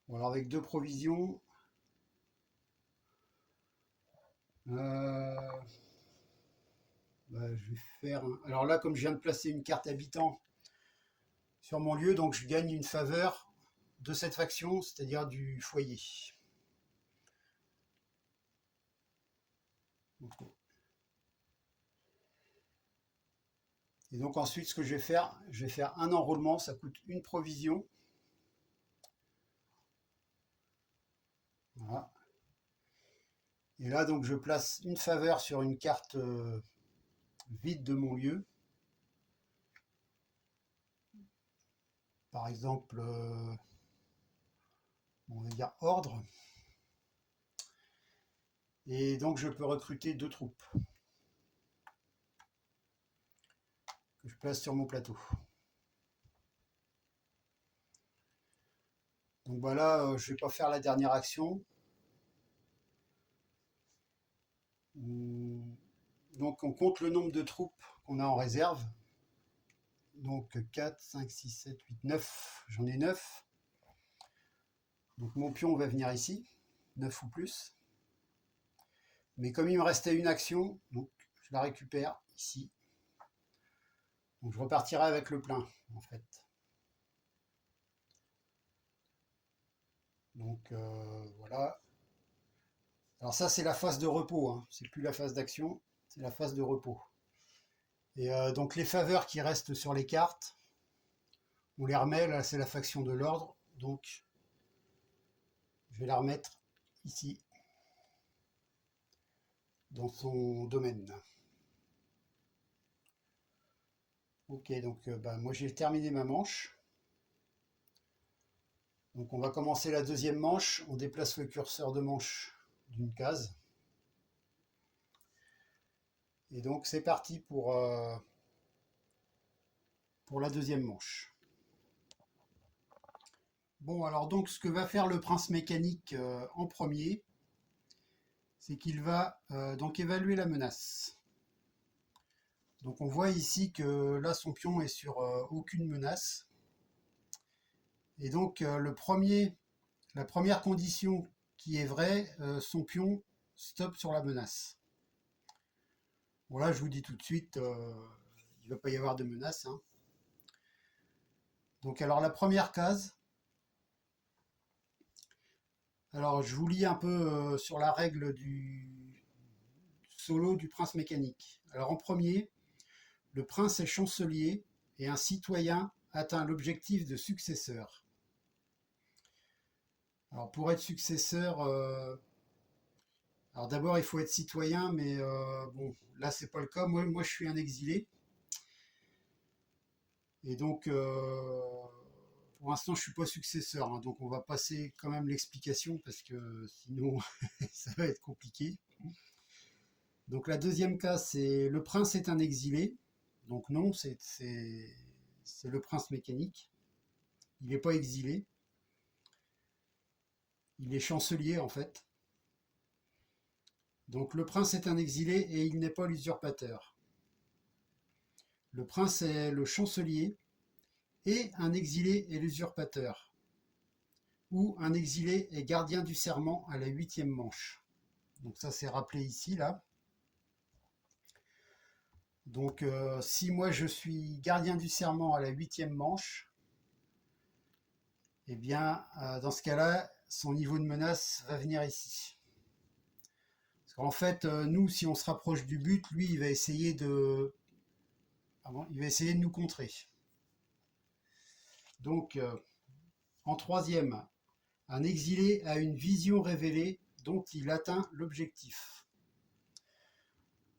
Bon, alors avec 2 provisions. Je vais faire. Alors là, comme je viens de placer une carte habitant sur mon lieu, donc je gagne une faveur de cette faction, c'est-à-dire du foyer. Okay. Et donc ensuite, ce que je vais faire un enrôlement, ça coûte une provision. Voilà. Et là, donc, je place une faveur sur une carte vide de mon lieu. Par exemple, on va dire ordre. Et donc, je peux recruter 2 troupes que je place sur mon plateau. Donc voilà, je ne vais pas faire la dernière action. Donc on compte le nombre de troupes qu'on a en réserve. Donc 4, 5, 6, 7, 8, 9. J'en ai 9. Donc mon pion va venir ici, 9 ou plus. Mais comme il me restait une action, donc je la récupère ici. Donc je repartirai avec le plein, en fait. Donc voilà. Alors ça, c'est la phase de repos. Hein. C'est plus la phase d'action, c'est la phase de repos. Et donc les faveurs qui restent sur les cartes, on les remet. Là, c'est la faction de l'ordre. Donc je vais la remettre ici, dans son domaine. Ok, donc moi j'ai terminé ma manche. Donc on va commencer la deuxième manche. On déplace le curseur de manche d'une case. Et donc c'est parti pour la deuxième manche. Bon, alors donc ce que va faire le prince mécanique en premier, c'est qu'il va donc évaluer la menace. Donc on voit ici que là son pion est sur aucune menace. Et donc la première condition qui est vraie, son pion stop sur la menace. Bon là je vous dis tout de suite, il ne va pas y avoir de menace, hein. Donc alors la première case, alors je vous lis un peu sur la règle du solo du prince mécanique. Alors en premier, le prince est chancelier et un citoyen atteint l'objectif de successeur. Alors pour être successeur, alors d'abord il faut être citoyen, mais bon là c'est pas le cas. Moi je suis un exilé et donc pour l'instant je suis pas successeur, hein, donc on va passer quand même l'explication parce que sinon ça va être compliqué. Donc la deuxième case c'est le prince est un exilé, donc non c'est le prince mécanique, il n'est pas exilé, il est chancelier en fait. Donc le prince est un exilé et il n'est pas l'usurpateur. Le prince est le chancelier et un exilé est l'usurpateur. Ou un exilé est gardien du serment à la 8e manche. Donc ça c'est rappelé ici là. Donc si moi je suis gardien du serment à la 8e manche, eh bien dans ce cas-là, son niveau de menace va venir ici. Parce qu'en fait, nous, si on se rapproche du but, lui, il va essayer de nous contrer. Donc, en troisième, un exilé a une vision révélée dont il atteint l'objectif.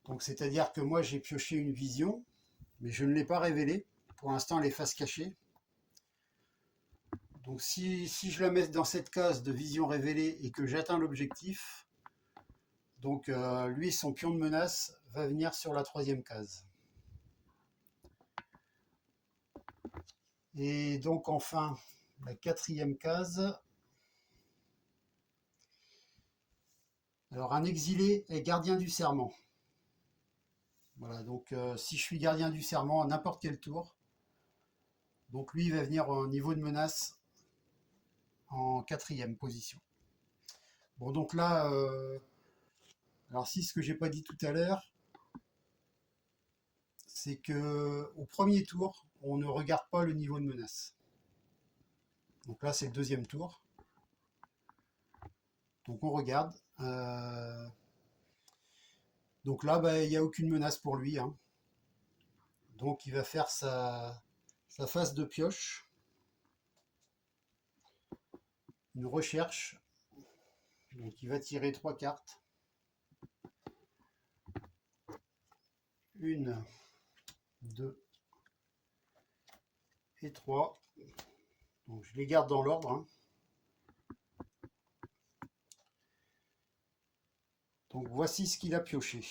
Donc, c'est-à-dire que moi, j'ai pioché une vision, mais je ne l'ai pas révélée. Pour l'instant, elle est face cachée. Donc, si je la mets dans cette case de vision révélée et que j'atteins l'objectif, donc lui, son pion de menace va venir sur la troisième case. Et donc enfin, la quatrième case. Alors un exilé est gardien du serment. Voilà, donc si je suis gardien du serment à n'importe quel tour, donc lui il va venir au niveau de menace en quatrième position. Bon donc là, alors si ce que j'ai pas dit tout à l'heure, c'est que au premier tour, on ne regarde pas le niveau de menace. Donc là c'est le deuxième tour. Donc on regarde. Donc là, bah, il n'y a aucune menace pour lui, hein. Donc il va faire sa phase de pioche. Une recherche. Donc il va tirer 3 cartes. Une, 2 et 3. Donc je les garde dans l'ordre, hein. Donc voici ce qu'il a pioché.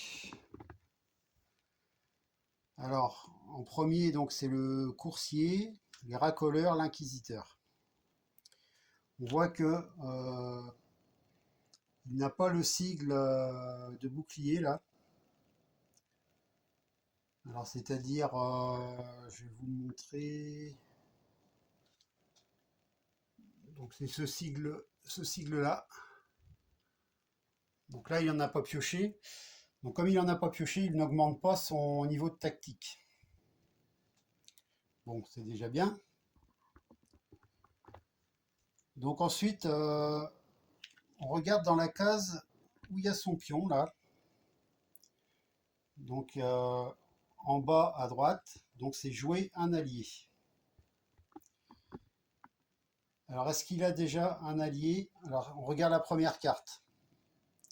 Alors en premier, donc c'est le coursier, les racoleurs, l'inquisiteur. On voit que il n'a pas le sigle de bouclier là. Alors c'est-à-dire, je vais vous le montrer. Donc c'est ce sigle là. Donc là il n'en a pas pioché. Donc comme il n'en a pas pioché, il n'augmente pas son niveau de tactique. Bon, c'est déjà bien. Donc ensuite, on regarde dans la case où il y a son pion là. Donc en bas à droite, donc c'est jouer un allié. Alors est-ce qu'il a déjà un allié? Alors on regarde la première carte.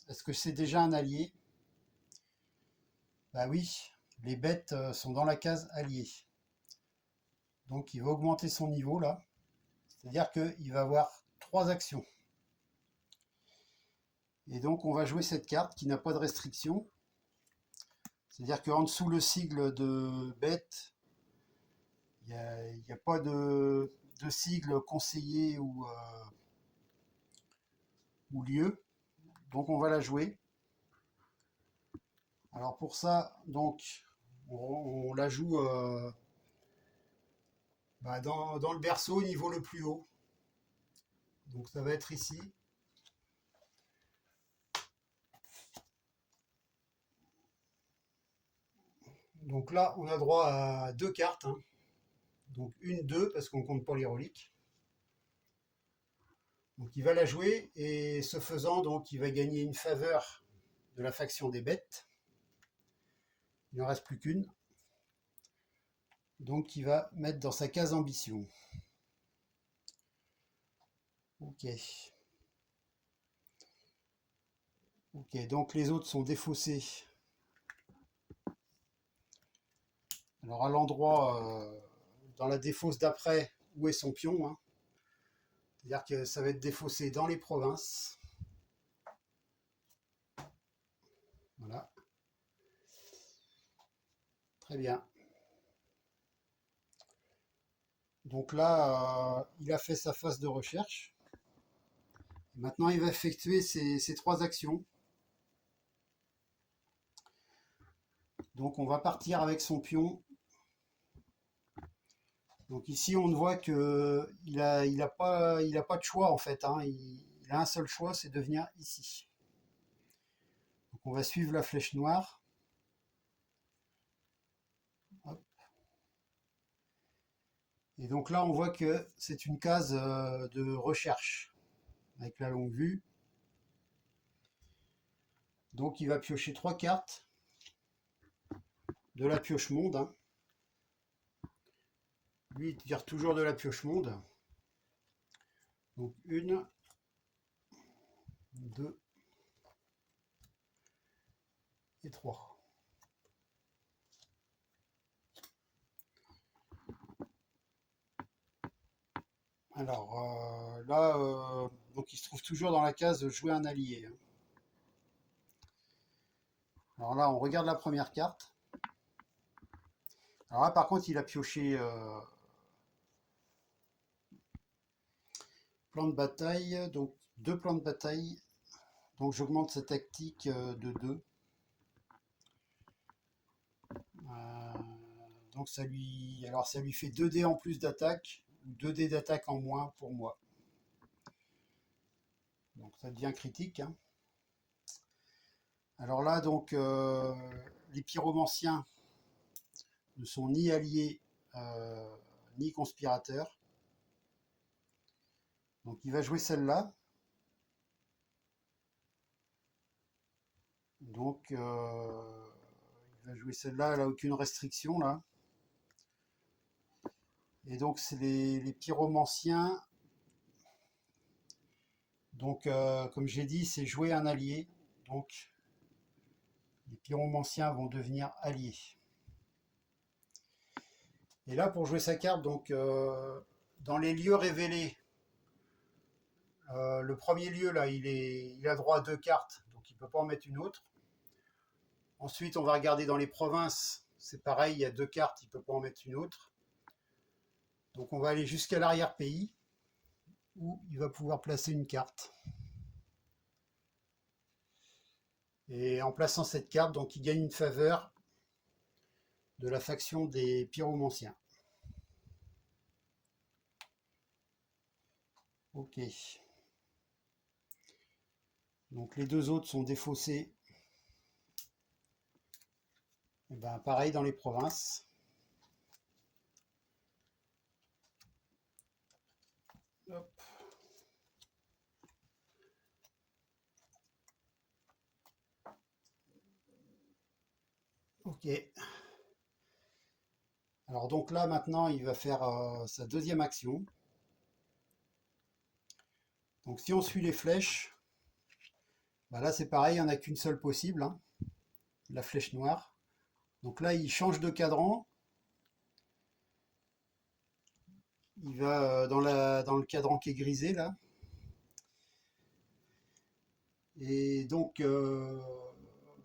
Est-ce que c'est déjà un allié? Bah oui, les bêtes sont dans la case allié. Donc il va augmenter son niveau là. C'est-à-dire qu'il va avoir 3 actions. Et donc on va jouer cette carte qui n'a pas de restriction. C'est-à-dire qu'en dessous le sigle de bête, il n'y a pas de sigle conseiller ou lieu. Donc on va la jouer. Alors pour ça, donc, on la joue dans le berceau au niveau le plus haut. Donc ça va être ici. Donc là, on a droit à deux cartes, hein. Donc une, deux, parce qu'on compte pas les reliques. Donc il va la jouer, et ce faisant, donc il va gagner une faveur de la faction des bêtes. Il n'en reste plus qu'une. Donc il va mettre dans sa case ambition. Ok. Ok, donc les autres sont défaussés. Alors à l'endroit, dans la défausse d'après, où est son pion, hein. C'est-à-dire que ça va être défaussé dans les provinces. Voilà. Très bien. Donc là, il a fait sa phase de recherche. Maintenant, il va effectuer ses trois actions. Donc on va partir avec son pion. Donc ici, on voit que il a pas de choix en fait, hein. Il a un seul choix, c'est de venir ici. Donc on va suivre la flèche noire. Hop. Et donc là, on voit que c'est une case de recherche avec la longue vue. Donc il va piocher trois cartes de la pioche monde, hein. Lui, il tire toujours de la pioche monde. Donc une, deux et trois. Alors là, donc il se trouve toujours dans la case jouer un allié, hein. Alors là, on regarde la première carte. Alors là, par contre, il a pioché plan de bataille, donc deux plans de bataille. Donc j'augmente sa tactique de 2. Donc alors ça lui fait 2 dés en plus d'attaque, ou 2 dés d'attaque en moins pour moi. Donc ça devient critique, hein. Alors là, donc, les pyromanciens ne sont ni alliés ni conspirateurs. Donc il va jouer celle-là. Donc il va jouer celle-là, elle n'a aucune restriction là. Et donc c'est les pyromanciens. Donc comme j'ai dit, c'est jouer un allié. Donc les pyromanciens vont devenir alliés. Et là, pour jouer sa carte, donc dans les lieux révélés, le premier lieu là, il a droit à deux cartes, donc il ne peut pas en mettre une autre. Ensuite, on va regarder dans les provinces, c'est pareil, il y a deux cartes, il ne peut pas en mettre une autre. Donc on va aller jusqu'à l'arrière-pays, où il va pouvoir placer une carte. Et en plaçant cette carte, donc il gagne une faveur de la faction des pyromanciens. Ok. Donc les deux autres sont défaussés. Et ben, pareil dans les provinces. Hop. Ok. Alors donc là maintenant il va faire sa deuxième action. Donc si on suit les flèches, bah là c'est pareil, il n'y en a qu'une seule possible, hein, la flèche noire. Donc là il change de cadran, il va dans le cadran qui est grisé là. Et donc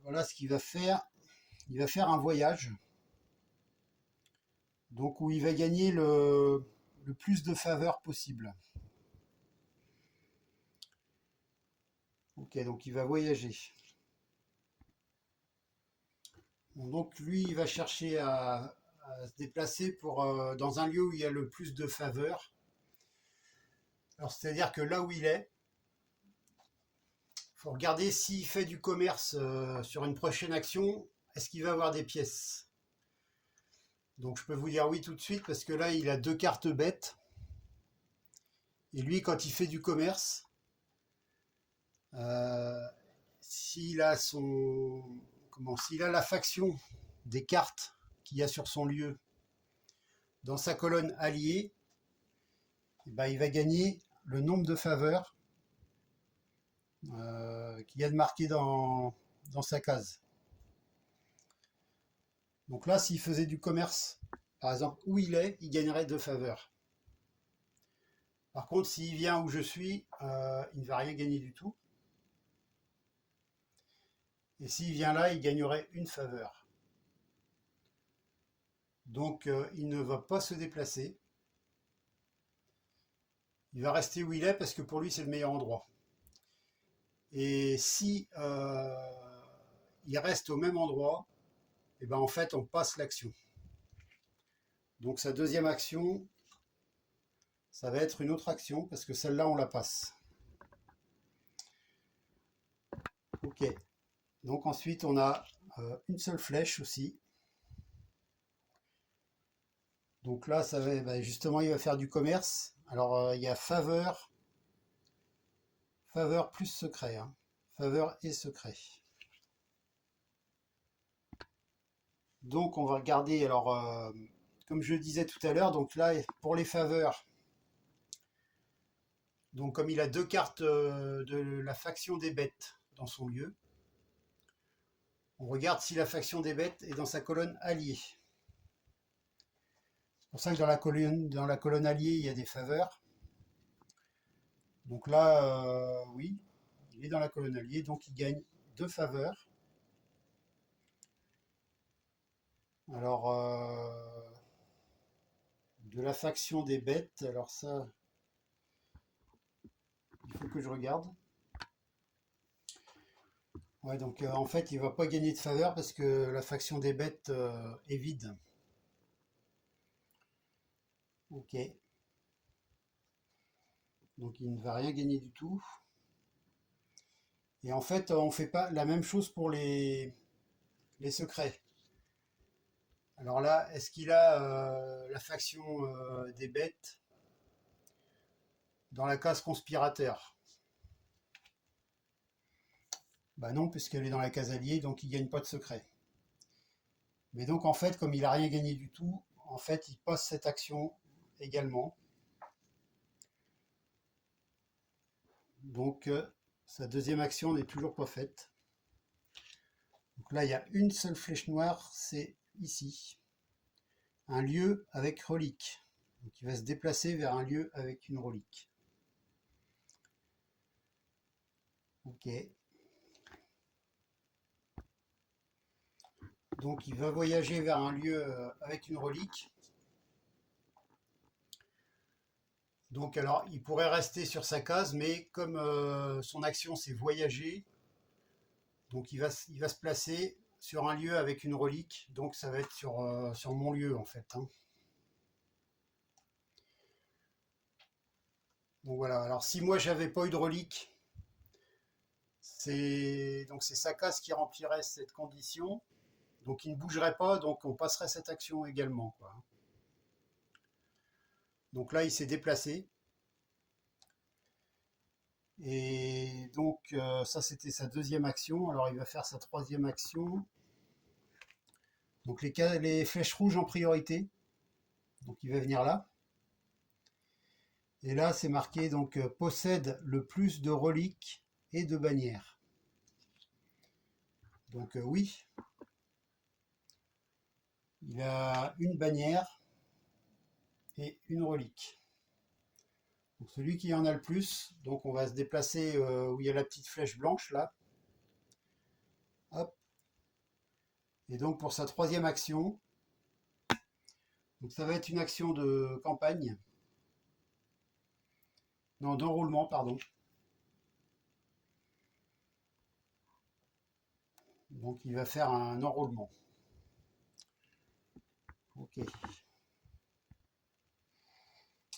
voilà ce qu'il va faire. Il va faire un voyage. Donc où il va gagner le plus de faveurs possible. Ok, donc il va voyager. Bon, donc lui, il va chercher à se déplacer pour, dans un lieu où il y a le plus de faveur. Alors c'est-à-dire que là où il est, il faut regarder s'il fait du commerce sur une prochaine action, est-ce qu'il va avoir des pièces? Donc je peux vous dire oui tout de suite parce que là il a deux cartes bêtes. Et lui quand il fait du commerce, euh, s'il a son s'il a la faction des cartes qu'il y a sur son lieu dans sa colonne alliée, eh ben, il va gagner le nombre de faveurs qu'il y a de marqué dans sa case. Donc là, s'il faisait du commerce, par exemple, où il est, il gagnerait 2 faveurs. Par contre, s'il vient où je suis, il ne va rien gagner du tout. Et s'il vient là, il gagnerait 1 faveur. Donc, il ne va pas se déplacer. Il va rester où il est parce que pour lui, c'est le meilleur endroit. Et si il reste au même endroit, et ben en fait, on passe l'action. Donc, sa deuxième action, ça va être une autre action parce que celle-là, on la passe. Ok. Donc ensuite, on a une seule flèche aussi. Donc là, ça va, bah, justement, il va faire du commerce. Alors, il y a faveur, faveur plus secret, hein. Faveur et secret. Donc, on va regarder. Alors, comme je le disais tout à l'heure, donc là, pour les faveurs, donc comme il a deux cartes de la faction des bêtes dans son lieu, on regarde si la faction des bêtes est dans sa colonne alliée. C'est pour ça que dans la colonne alliée, il y a des faveurs. Donc là, oui, il est dans la colonne alliée, donc il gagne 2 faveurs. Alors, de la faction des bêtes, alors ça, il faut que je regarde. Ouais, donc en fait, il va pas gagner de faveur parce que la faction des bêtes est vide. Ok, donc il ne va rien gagner du tout. Et en fait, on fait pas la même chose pour les secrets. Alors là, est-ce qu'il a la faction des bêtes dans la case conspirateur? Bah non, puisqu'elle est dans la case alliée, donc il gagne pas de secret. Mais donc en fait, comme il a rien gagné du tout, en fait, il passe cette action également. Donc sa deuxième action n'est toujours pas faite. Donc là, il y a une seule flèche noire, c'est ici. Un lieu avec relique. Donc il va se déplacer vers un lieu avec une relique. Ok. Donc il va voyager vers un lieu avec une relique. Donc alors il pourrait rester sur sa case, mais comme son action c'est voyager, donc il va se placer sur un lieu avec une relique. Donc ça va être sur mon lieu en fait, hein. Donc voilà, alors si moi j'avais pas eu de relique, c'est sa case qui remplirait cette condition. Donc il ne bougerait pas, donc on passerait cette action également, quoi. Donc là il s'est déplacé. Et donc ça c'était sa deuxième action. Alors il va faire sa troisième action. Donc les flèches rouges en priorité. Donc il va venir là. Et là c'est marqué donc possède le plus de reliques et de bannières. Donc oui, il a une bannière et une relique. Donc celui qui en a le plus, donc on va se déplacer où il y a la petite flèche blanche là. Hop. Et donc pour sa troisième action, donc ça va être une action de campagne. Non, d'enroulement, pardon. Donc il va faire un enroulement. Ok.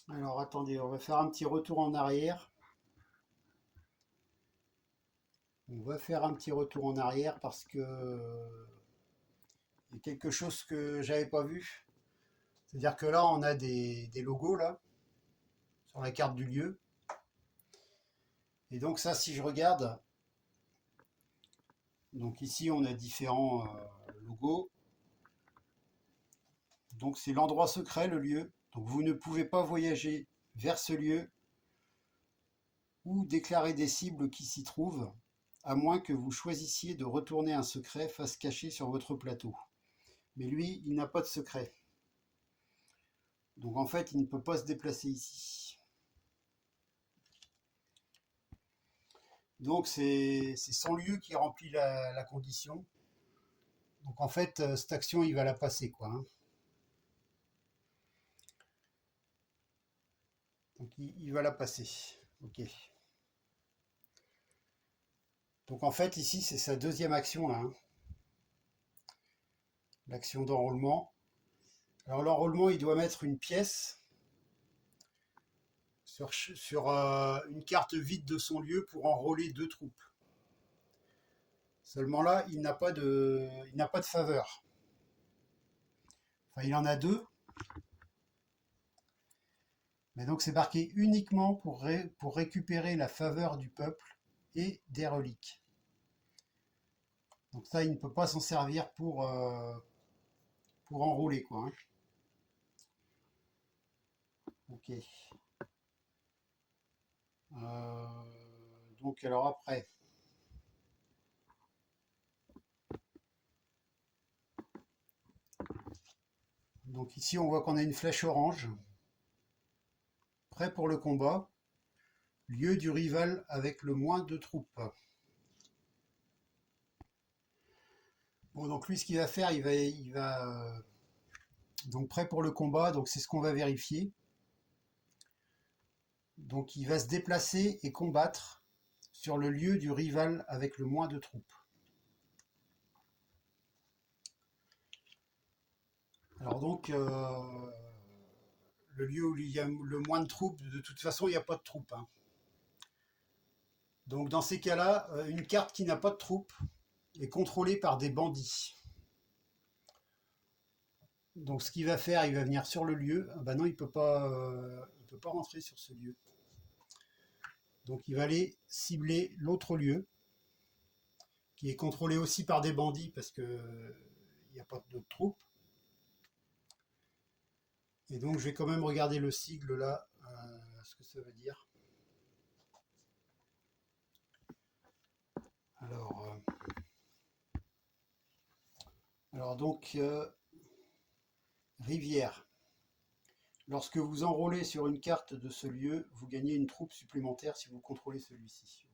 Alors attendez, on va faire un petit retour en arrière. On va faire un petit retour en arrière parce que il y a quelque chose que j'avais pas vu. C'est-à-dire que là, on a des logos là sur la carte du lieu. Et donc ça, si je regarde, donc ici on a différents logos. Donc c'est l'endroit secret, le lieu. Donc vous ne pouvez pas voyager vers ce lieu ou déclarer des cibles qui s'y trouvent, à moins que vous choisissiez de retourner un secret face cachée sur votre plateau. Mais lui, il n'a pas de secret. Donc en fait, il ne peut pas se déplacer ici. Donc c'est son lieu qui remplit la condition. Donc en fait, cette action, il va la passer, quoi, hein. Donc il va la passer. Ok. Donc en fait, ici, c'est sa deuxième action, là, hein. L'action d'enrôlement. Alors l'enrôlement, il doit mettre une pièce sur une carte vide de son lieu pour enrôler 2 troupes. Seulement là, il n'a pas de faveur. Enfin, il en a 2, mais donc c'est marqué uniquement pour récupérer la faveur du peuple et des reliques. Donc ça, il ne peut pas s'en servir pour enrôler, quoi, hein. Ok. Donc alors après, donc ici on voit qu'on a une flèche orange, prêt pour le combat, lieu du rival avec le moins de troupes. Bon, donc lui, ce qu'il va faire, il va donc prêt pour le combat, donc c'est ce qu'on va vérifier. Donc il va se déplacer et combattre sur le lieu du rival avec le moins de troupes. Alors donc, le lieu où il y a le moins de troupes, de toute façon, il n'y a pas de troupes, hein. Donc dans ces cas-là, une carte qui n'a pas de troupes est contrôlée par des bandits. Donc ce qu'il va faire, il va venir sur le lieu. Ah bah non, il peut pas rentrer sur ce lieu. Donc il va aller cibler l'autre lieu, qui est contrôlé aussi par des bandits parce que il n'y a pas de troupes. Et donc je vais quand même regarder le sigle là, ce que ça veut dire. Alors, alors donc, rivière. Lorsque vous enrôlez sur une carte de ce lieu, vous gagnez une troupe supplémentaire si vous contrôlez celui-ci.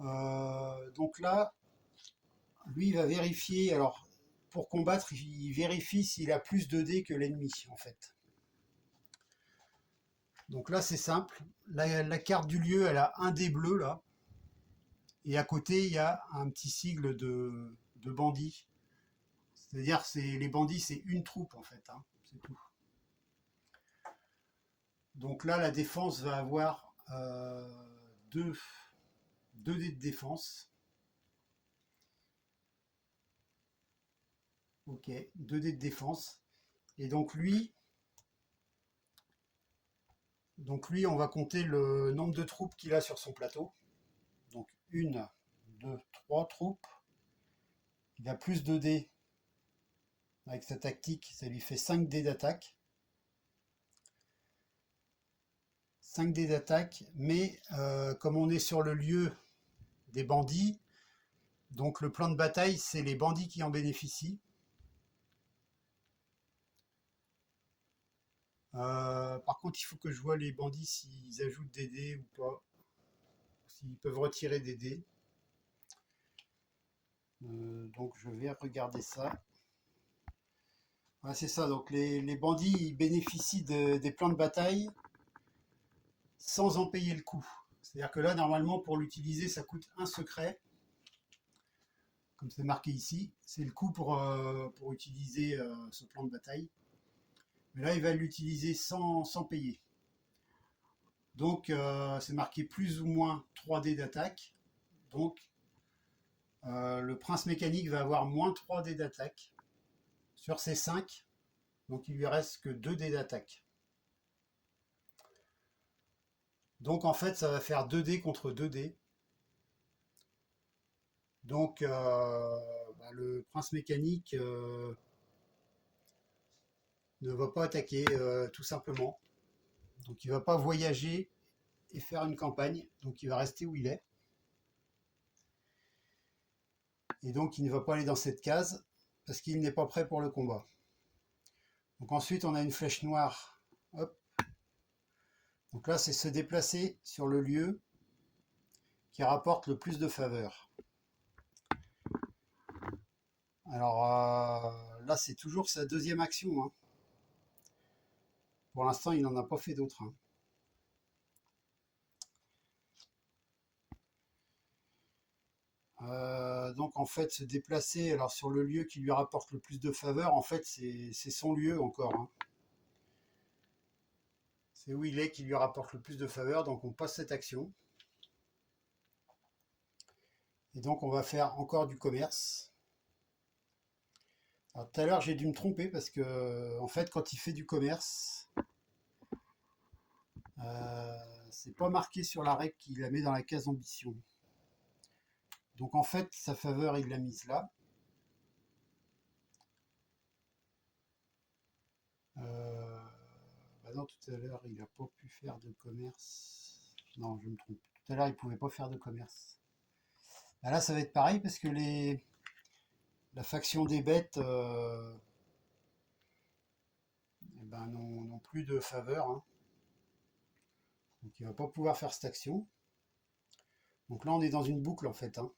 Ok. Donc là, lui il va vérifier. Alors, pour combattre, il vérifie s'il a plus de dés que l'ennemi, en fait. Donc là, c'est simple. La carte du lieu, elle a un dé bleu là. Et à côté, il y a un petit sigle de bandits. C'est-à-dire, les bandits, c'est une troupe en fait, hein, c'est tout. Donc là, la défense va avoir deux, deux dés de défense. Ok, 2 dés de défense. Et donc lui, on va compter le nombre de troupes qu'il a sur son plateau. Donc 1, 2, 3 troupes. Il a plus de dés. Avec sa tactique, ça lui fait 5 dés d'attaque. 5 dés d'attaque, mais comme on est sur le lieu des bandits, donc le plan de bataille, c'est les bandits qui en bénéficient. Par contre, il faut que je vois les bandits s'ils ajoutent des dés ou pas, s'ils peuvent retirer des dés. Donc je vais regarder ça. Ouais, c'est ça, donc les bandits ils bénéficient des plans de bataille sans en payer le coût. C'est-à-dire que là, normalement, pour l'utiliser, ça coûte un secret. comme c'est marqué ici, c'est le coût pour utiliser ce plan de bataille. Mais là, il va l'utiliser sans payer. Donc, c'est marqué plus ou moins 3D d'attaque. Donc, le prince mécanique va avoir moins 3D d'attaque sur ses 5. Donc, il lui reste que 2D d'attaque. Donc, en fait, ça va faire 2D contre 2D. Donc, le prince mécanique ne va pas attaquer tout simplement. Donc, il ne va pas voyager et faire une campagne. Donc, il va rester où il est. Et donc, il ne va pas aller dans cette case parce qu'il n'est pas prêt pour le combat. Donc, ensuite, on a une flèche noire. Hop. Donc là, c'est se déplacer sur le lieu qui rapporte le plus de faveur. Alors là, c'est toujours sa deuxième action, hein. Pour l'instant, il n'en a pas fait d'autres, hein. Donc en fait, se déplacer alors sur le lieu qui lui rapporte le plus de faveur, en fait, c'est son lieu encore, hein. C'est où il est qui lui rapporte le plus de faveur, donc on passe cette action. Et donc on va faire encore du commerce. Alors, tout à l'heure, j'ai dû me tromper parce que, en fait, quand il fait du commerce, c'est pas marqué sur la règle qu'il la met dans la case ambition. Donc, en fait, sa faveur, il l'a mise là. Non, tout à l'heure, il n'a pas pu faire de commerce. Non, je me trompe. Tout à l'heure, il pouvait pas faire de commerce. Là, ça va être pareil parce que la faction des bêtes n'ont plus de faveur, hein. Donc il va pas pouvoir faire cette action. Donc là on est dans une boucle en fait, hein.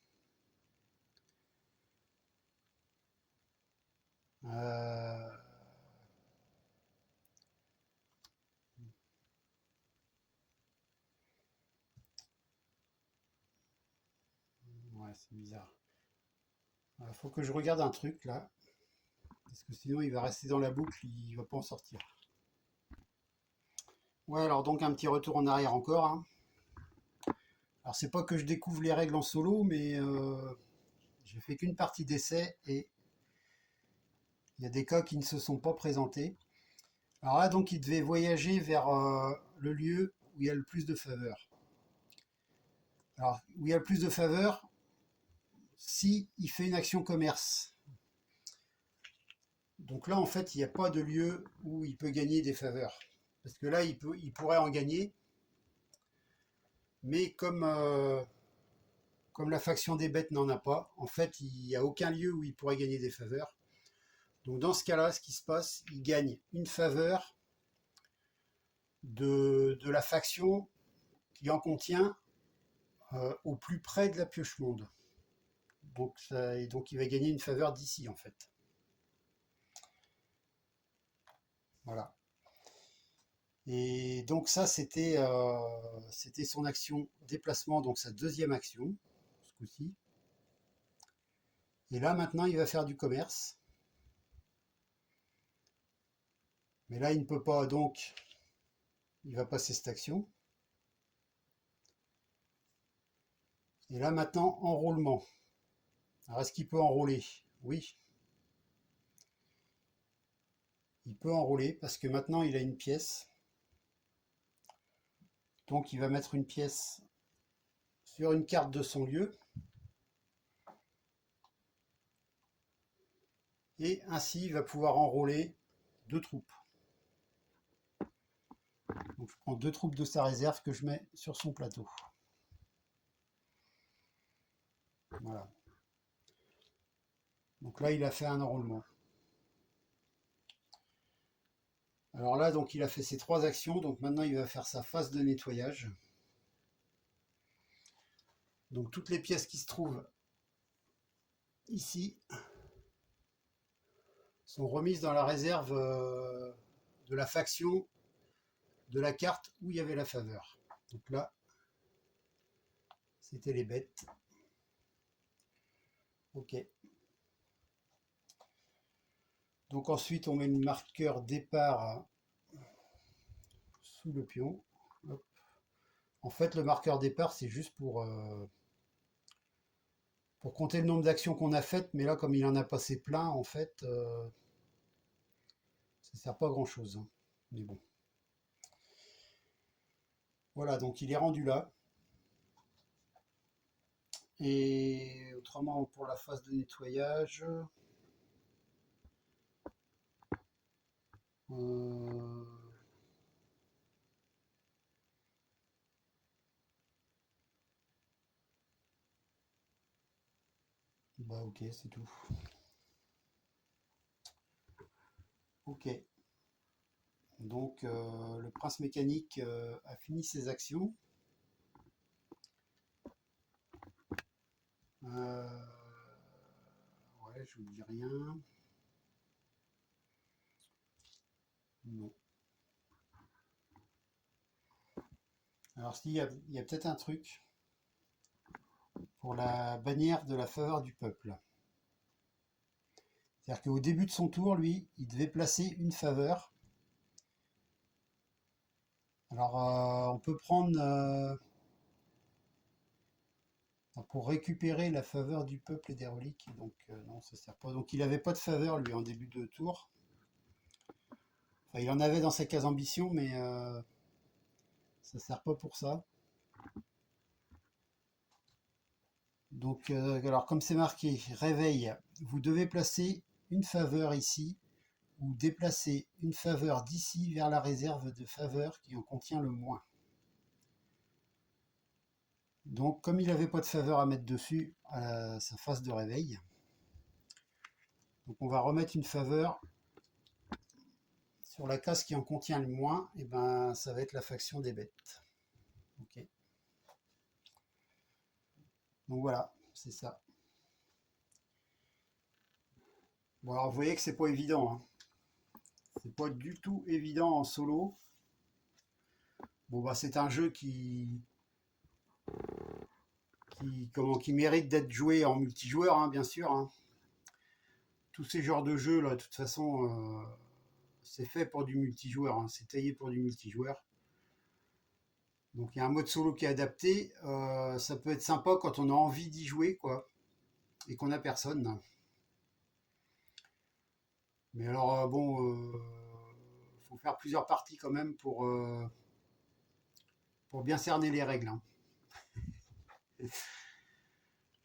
Euh, Ouais, c'est bizarre. Il faut que je regarde un truc là. Parce que sinon il va rester dans la boucle, il va pas en sortir. Ouais, alors donc un petit retour en arrière encore, hein. Alors c'est pas que je découvre les règles en solo, mais j'ai fait qu'une partie d'essai et il y a des cas qui ne se sont pas présentés. Alors là donc il devait voyager vers le lieu où il y a le plus de faveur. Alors où il y a le plus de faveur, si il fait une action commerce. Donc là en fait il n'y a pas de lieu où il peut gagner des faveurs. Parce que là il pourrait en gagner, mais comme la faction des bêtes n'en a pas, en fait, il n'y a aucun lieu où il pourrait gagner des faveurs. Donc dans ce cas-là, ce qui se passe, il gagne une faveur de la faction qui en contient au plus près de la pioche monde. Et donc il va gagner une faveur d'ici, en fait. Voilà. Et donc ça, c'était son action déplacement, donc sa deuxième action, ce coup-ci. Et là, maintenant, il va faire du commerce. Mais là, il ne peut pas, donc, il va passer cette action. Et là, maintenant, enrôlement. Alors, est-ce qu'il peut enrôler? Oui, il peut enrôler parce que maintenant, il a une pièce. Donc, il va mettre une pièce sur une carte de son lieu. Et ainsi, il va pouvoir enrôler 2 troupes. Donc, je prends 2 troupes de sa réserve que je mets sur son plateau. Voilà. Donc là, il a fait un enrôlement. Alors là, donc, il a fait ses 3 actions. Donc maintenant, il va faire sa phase de nettoyage. Donc toutes les pièces qui se trouvent ici sont remises dans la réserve de la faction de la carte où il y avait la faveur. Donc là, c'était les bêtes. Ok. Donc ensuite, on met le marqueur départ sous le pion. Hop. En fait, le marqueur départ, c'est juste pour compter le nombre d'actions qu'on a faites, mais là, comme il en a passé plein, en fait, ça sert pas à grand-chose, hein. Mais bon. Voilà, donc il est rendu là. Et autrement, pour la phase de nettoyage, euh, bah ok, c'est tout. Ok. Donc le prince mécanique a fini ses actions. Euh, ouais, je vous dis rien. Non. Alors il y a peut-être un truc pour la bannière de la faveur du peuple. C'est-à-dire qu'au début de son tour, lui, il devait placer une faveur. Alors on peut prendre pour récupérer la faveur du peuple et des reliques. Donc non, ça sert pas. Donc il n'avait pas de faveur lui en début de tour. Enfin, il en avait dans sa case ambition, mais ça sert pas pour ça. Donc, alors comme c'est marqué réveil, vous devez placer une faveur ici ou déplacer une faveur d'ici vers la réserve de faveurs qui en contient le moins. Donc, comme il n'avait pas de faveur à mettre dessus à sa phase de réveil, donc on va remettre une faveur sur la case qui en contient le moins, et ben ça va être la faction des bêtes. Ok. Donc voilà, c'est ça. Bon alors vous voyez que c'est pas évident, hein. C'est pas du tout évident en solo. Bon bah c'est un jeu qui mérite d'être joué en multijoueur, hein, bien sûr, hein. Tous ces genres de jeux là, de toute façon, c'est fait pour du multijoueur, hein, c'est taillé pour du multijoueur. Donc il y a un mode solo qui est adapté. Ça peut être sympa quand on a envie d'y jouer, quoi, et qu'on a personne. Mais alors bon, faut faire plusieurs parties quand même pour bien cerner les règles, hein.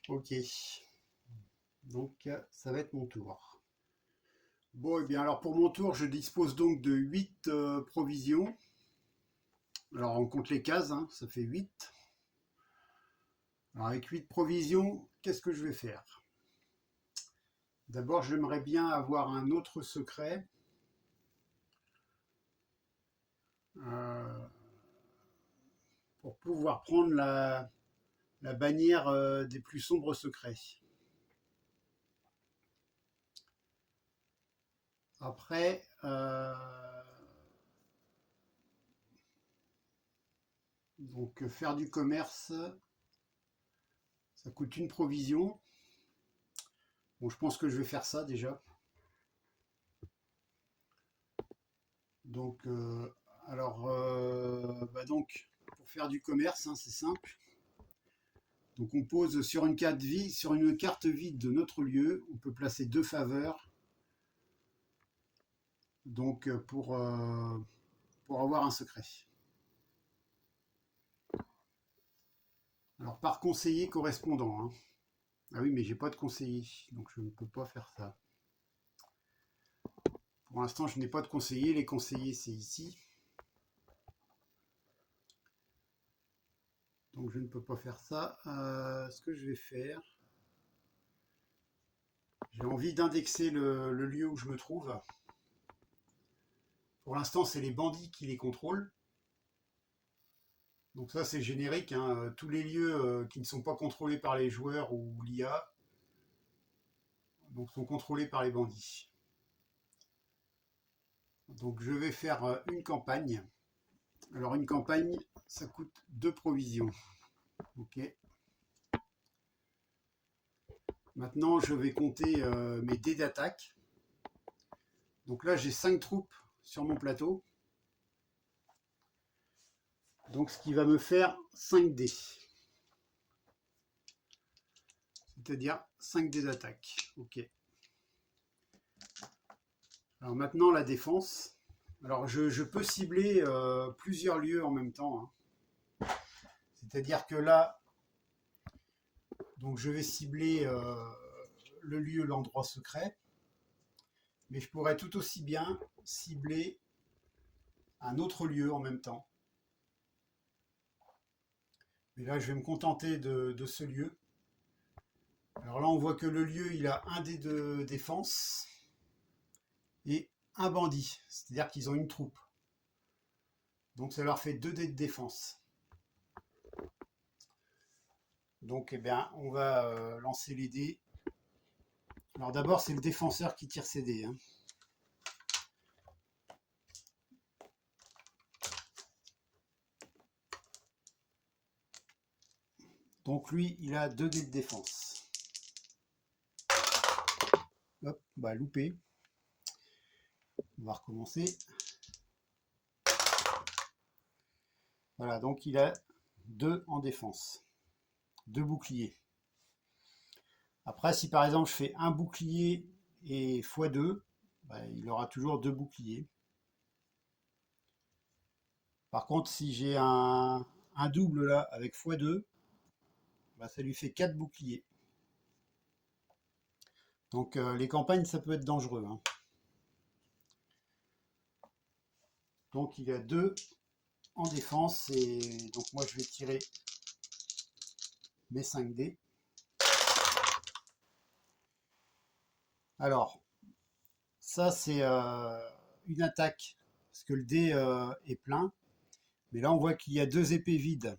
Ok, donc ça va être mon tour. Bon, et bien alors pour mon tour, je dispose donc de 8 provisions. Alors on compte les cases, hein, ça fait 8. Alors avec 8 provisions, qu'est-ce que je vais faire? D'abord, j'aimerais bien avoir un autre secret. euh, pour pouvoir prendre la bannière des plus sombres secrets. Après, donc faire du commerce, ça coûte une provision. Bon, je pense que je vais faire ça déjà. Donc, alors, bah donc, pour faire du commerce, hein, c'est simple. Donc, on pose sur une carte vide de notre lieu, on peut placer 2 faveurs. Donc, pour avoir un secret. Alors, par conseiller correspondant, hein. Ah oui, mais j'ai pas de conseiller, donc je ne peux pas faire ça. Pour l'instant, je n'ai pas de conseiller. Les conseillers, c'est ici. Donc je ne peux pas faire ça. Ce que je vais faire, j'ai envie d'indexer le lieu où je me trouve. Pour l'instant, c'est les bandits qui les contrôlent. Donc ça, c'est générique, hein. Tous les lieux qui ne sont pas contrôlés par les joueurs ou l'IA donc sont contrôlés par les bandits. Donc je vais faire une campagne. Alors une campagne, ça coûte 2 provisions. Ok. Maintenant, je vais compter mes dés d'attaque. Donc là, j'ai 5 troupes sur mon plateau. Donc ce qui va me faire 5 dés. C'est-à-dire 5 dés d'attaque. Ok. Alors maintenant, la défense. Alors je peux cibler plusieurs lieux en même temps. Hein. C'est-à-dire que là, donc je vais cibler le lieu, l'endroit secret. Mais je pourrais tout aussi bien cibler un autre lieu en même temps. Mais là, je vais me contenter de ce lieu. Alors là, on voit que le lieu, il a un dé de défense et un bandit. C'est-à-dire qu'ils ont une troupe. Donc ça leur fait 2 dés de défense. Donc eh bien, on va lancer les dés. Alors d'abord, c'est le défenseur qui tire ses dés. Hein. Donc lui, il a 2 dés de défense. Hop, bah loupé. On va recommencer. Voilà, donc il a 2 en défense. 2 boucliers. Après, si par exemple je fais un bouclier et x2, bah, il aura toujours 2 boucliers. Par contre, si j'ai un double là avec x2, bah, ça lui fait 4 boucliers. Donc les campagnes, ça peut être dangereux. Hein. Donc il a 2 en défense et donc moi je vais tirer mes 5 dés. Alors, ça c'est une attaque parce que le dé est plein. Mais là on voit qu'il y a 2 épées vides.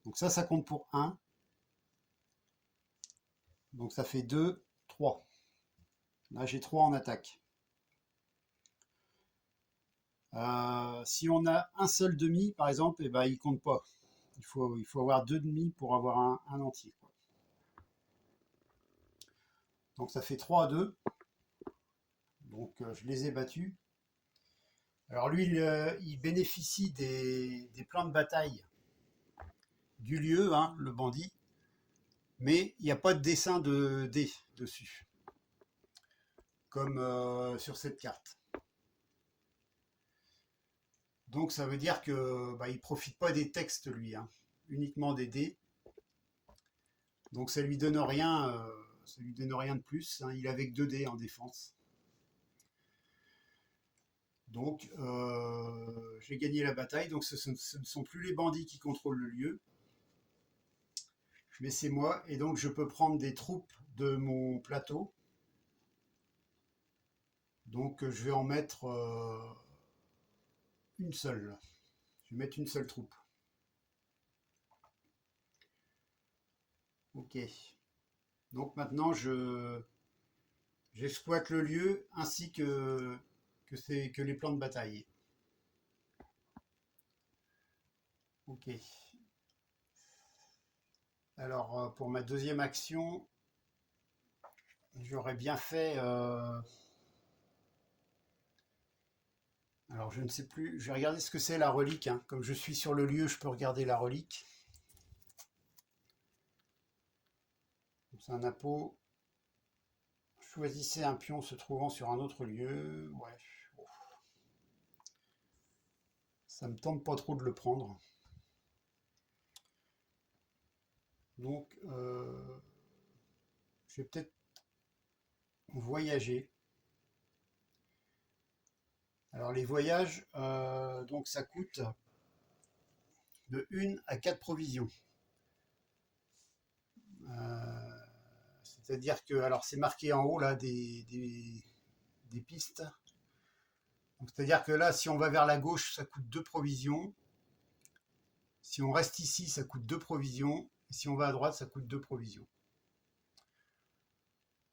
Donc ça compte pour 1. Donc ça fait 2, 3. Là j'ai 3 en attaque. Si on a un seul demi, par exemple, eh ben, il compte pas. Il faut avoir 2 demi pour avoir un entier. Quoi. Donc ça fait 3 à 2. Donc je les ai battus. Alors lui, il bénéficie des plans de bataille du lieu, hein, le bandit. Mais il n'y a pas de dessin de dés dessus. Comme sur cette carte. Donc ça veut dire que bah, il profite pas des textes lui, hein, uniquement des dés. Donc ça lui donne rien, ça lui donne rien de plus. Hein, il avait que 2 dés en défense. Donc j'ai gagné la bataille. Donc ce ne sont plus les bandits qui contrôlent le lieu, mais c'est moi. Et donc je peux prendre des troupes de mon plateau. Donc je vais en mettre une seule. Je vais mettre une seule troupe. Ok. Donc maintenant j'exploite le lieu ainsi que les plans de bataille. Ok. Alors pour ma deuxième action, j'aurais bien fait. Alors je ne sais plus. Je vais regarder ce que c'est la relique. Hein. Comme je suis sur le lieu, je peux regarder la relique. C'est un appôt. Choisissez un pion se trouvant sur un autre lieu. Ouais. Ça me tente pas trop de le prendre. Donc je vais peut-être voyager. Alors les voyages, donc ça coûte de 1 à 4 provisions. C'est-à-dire que, alors c'est marqué en haut là des pistes. C'est-à-dire que là, si on va vers la gauche, ça coûte 2 provisions. Si on reste ici, ça coûte 2 provisions. Et si on va à droite, ça coûte 2 provisions.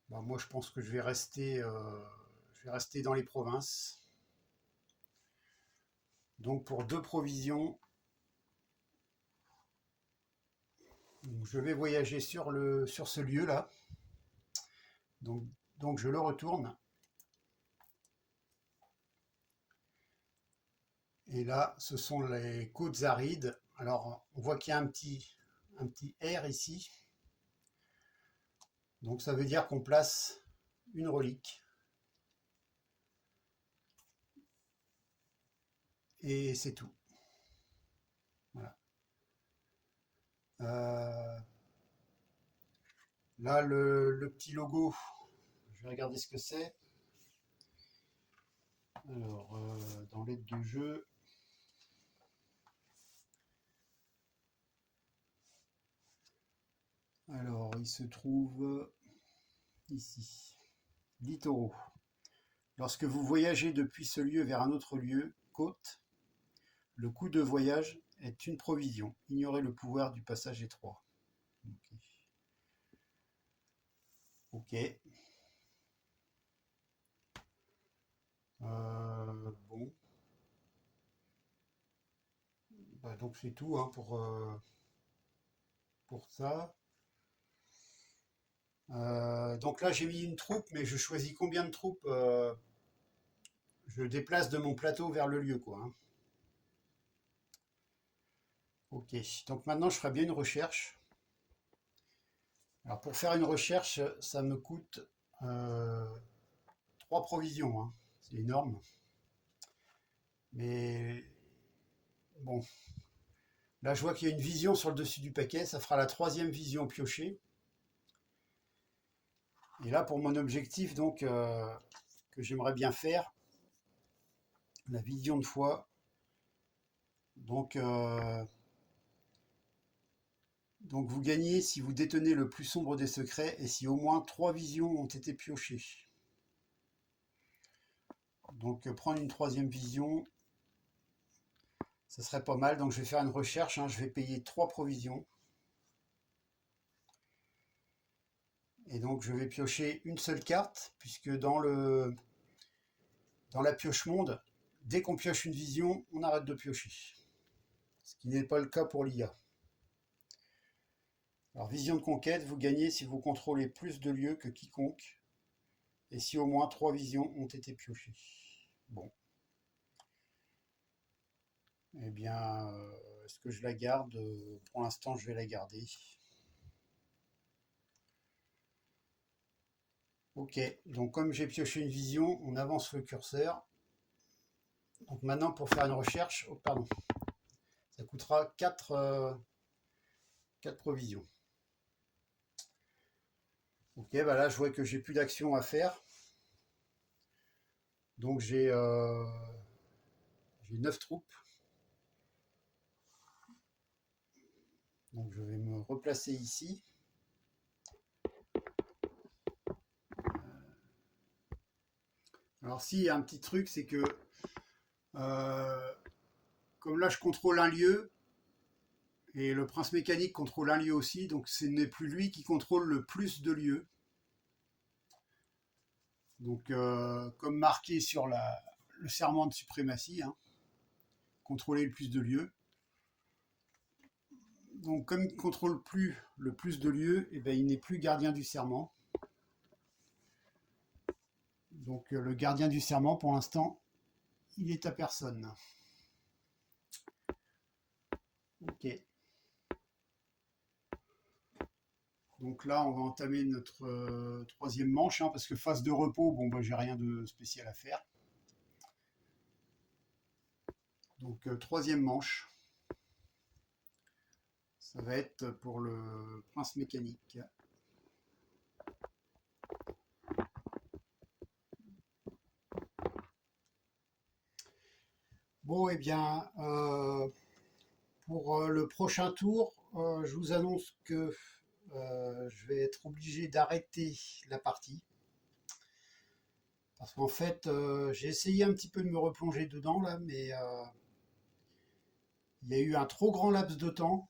Bon, moi, je pense que je vais rester dans les provinces. Donc pour 2 provisions, donc je vais voyager sur ce lieu-là. Donc, donc je le retourne. Et là, ce sont les côtes arides. Alors, on voit qu'il y a un petit R ici. Donc, ça veut dire qu'on place une relique. Et c'est tout. Voilà. Euh, Là, le petit logo, je vais regarder ce que c'est. Alors, dans l'aide de jeu, alors il se trouve ici. Littoraux. Lorsque vous voyagez depuis ce lieu vers un autre lieu, côte, le coût de voyage est une provision. Ignorez le pouvoir du passage étroit. Ok. Ok. Bon. Bah, donc c'est tout hein, pour ça. Donc là j'ai mis une troupe, mais je choisis combien de troupes je déplace de mon plateau vers le lieu, quoi. Hein. Ok, donc maintenant je ferai bien une recherche. Alors pour faire une recherche, ça me coûte 3 provisions. Hein. C'est énorme. Mais bon, là je vois qu'il y a une vision sur le dessus du paquet. Ça fera la troisième vision piochée. Et là pour mon objectif, donc, que j'aimerais bien faire, la vision de foi. Donc, donc vous gagnez si vous détenez le plus sombre des secrets et si au moins 3 visions ont été piochées. Donc prendre une troisième vision, ça serait pas mal. Donc je vais faire une recherche, hein. Je vais payer 3 provisions. Et donc je vais piocher une seule carte, puisque dans la pioche monde, dès qu'on pioche une vision, on arrête de piocher. Ce qui n'est pas le cas pour l'IA. Alors vision de conquête, vous gagnez si vous contrôlez plus de lieux que quiconque, et si au moins 3 visions ont été piochées. Bon. Eh bien, est-ce que je la garde? Pour l'instant, je vais la garder. Ok, donc comme j'ai pioché une vision, on avance le curseur. Donc maintenant, pour faire une recherche, oh, pardon, ça coûtera 4 provisions. Ok, bah là, je vois que j'ai plus d'action à faire. Donc j'ai 9 troupes. Donc je vais me replacer ici. Alors si, il y a un petit truc, c'est que euh, comme là je contrôle un lieu, et le prince mécanique contrôle un lieu aussi, donc ce n'est plus lui qui contrôle le plus de lieux. Donc comme marqué sur le serment de suprématie, hein, contrôler le plus de lieux. Donc comme il ne contrôle plus le plus de lieux, eh ben, il n'est plus gardien du serment. Donc le gardien du serment, pour l'instant, il est à personne. Ok. Donc là, on va entamer notre troisième manche, hein, parce que phase de repos, bon, bah, j'ai rien de spécial à faire. Donc troisième manche, ça va être pour le prince mécanique. Bon, eh bien, pour le prochain tour, je vous annonce que je vais être obligé d'arrêter la partie. Parce qu'en fait, j'ai essayé un petit peu de me replonger dedans, là, mais il y a eu un trop grand laps de temps.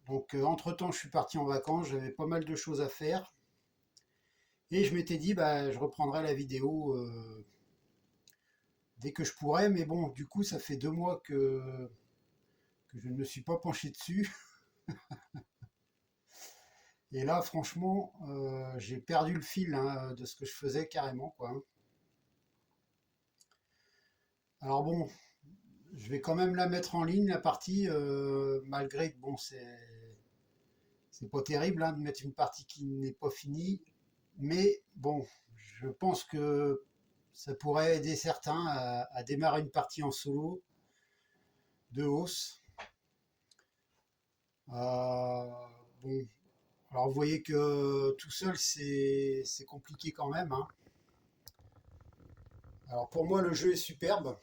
Donc, entre-temps, je suis parti en vacances, j'avais pas mal de choses à faire. Et je m'étais dit, bah, je reprendrai la vidéo dès que je pourrai. Mais bon, du coup, ça fait 2 mois que je ne me suis pas penché dessus. Et là, franchement, j'ai perdu le fil hein, de ce que je faisais carrément, quoi, hein. Alors bon, je vais quand même la mettre en ligne, la partie, malgré que bon, c'est pas terrible hein, de mettre une partie qui n'est pas finie. Mais bon, je pense que ça pourrait aider certains à démarrer une partie en solo de hausse. Euh, bon, alors vous voyez que tout seul c'est compliqué quand même, hein. Alors pour moi le jeu est superbe.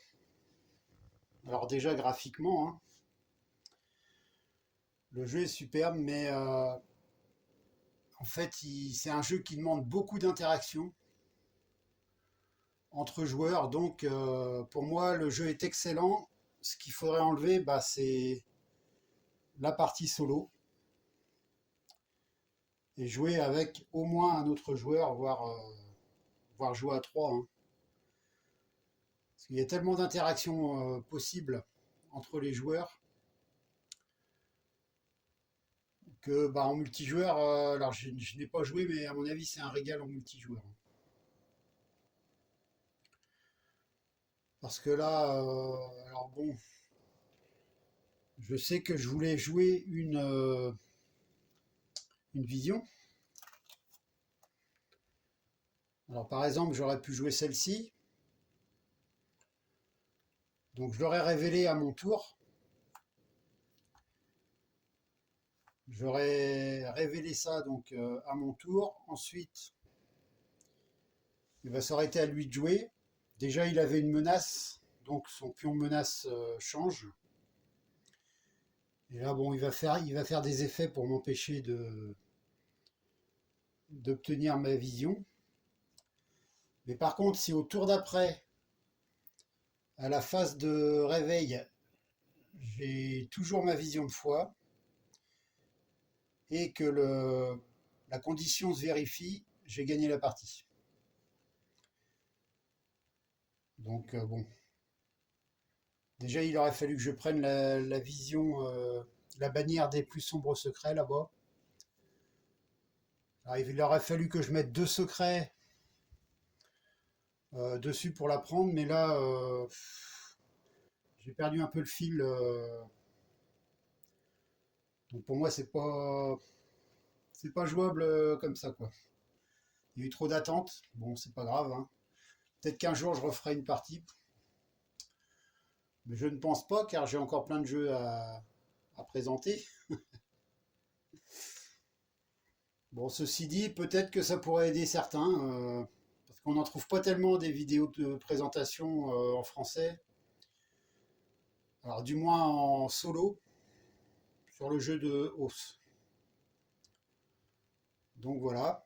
Alors déjà graphiquement, hein, le jeu est superbe, mais en fait c'est un jeu qui demande beaucoup d'interaction entre joueurs. Donc pour moi le jeu est excellent. Ce qu'il faudrait enlever, bah, c'est la partie solo et jouer avec au moins un autre joueur, voire jouer à trois, hein. Parce qu'il y a tellement d'interactions possibles entre les joueurs que bah, en multijoueur, alors je n'ai pas joué, mais à mon avis c'est un régal en multijoueur. Parce que là, alors bon, je sais que je voulais jouer une vision. Alors par exemple, j'aurais pu jouer celle-ci. Donc je l'aurais révélé à mon tour. J'aurais révélé ça donc à mon tour. Ensuite, ça aurait été à lui de jouer. Déjà, il avait une menace, donc son pion menace change. Et là, bon, il va faire des effets pour m'empêcher d'obtenir ma vision. Mais par contre, si au tour d'après, à la phase de réveil, j'ai toujours ma vision de foi et que la condition se vérifie, j'ai gagné la partie. Donc bon, déjà il aurait fallu que je prenne la vision, la bannière des plus sombres secrets là-bas. Alors, il aurait fallu que je mette deux secrets dessus pour la prendre, mais là j'ai perdu un peu le fil. Donc pour moi c'est pas jouable comme ça quoi. Il y a eu trop d'attentes. Bon c'est pas grave, hein. Peut-être qu'un jour je referai une partie, mais je ne pense pas car j'ai encore plein de jeux à présenter. Bon ceci dit, peut-être que ça pourrait aider certains, parce qu'on n'en trouve pas tellement des vidéos de présentation en français. Alors du moins en solo sur le jeu de hausse. Donc voilà.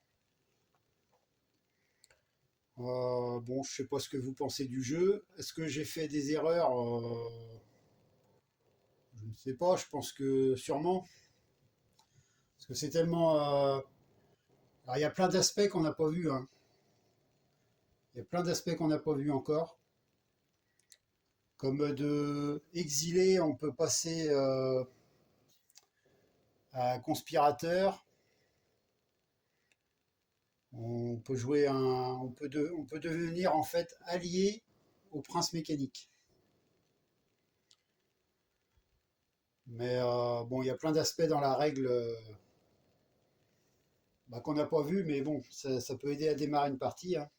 Bon, je sais pas ce que vous pensez du jeu. Est-ce que j'ai fait des erreurs? Je ne sais pas. Je pense que sûrement. Parce que c'est tellement. Alors, il y a plein d'aspects qu'on n'a pas vus, hein. Il y a plein d'aspects qu'on n'a pas vus encore. Comme de exilé, on peut passer à conspirateur. On peut jouer on peut devenir en fait allié au prince mécanique. Mais bon, il y a plein d'aspects dans la règle bah, qu'on n'a pas vu, mais bon, ça peut aider à démarrer une partie, hein.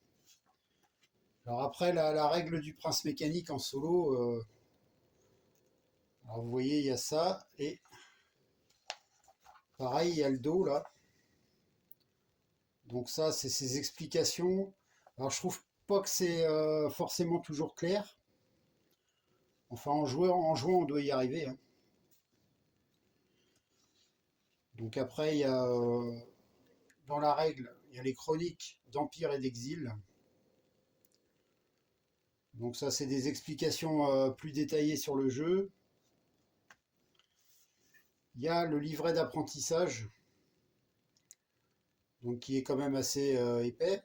Alors après, la règle du prince mécanique en solo, alors vous voyez, il y a ça, et pareil, il y a le dos là. Donc ça, c'est ces explications. Alors je trouve pas que c'est forcément toujours clair. Enfin, en jouant, on doit y arriver, hein. Donc après, il y a dans la règle, il y a les chroniques d'Empire et d'Exil. Donc ça, c'est des explications plus détaillées sur le jeu. Il y a le livret d'apprentissage, donc qui est quand même assez épais,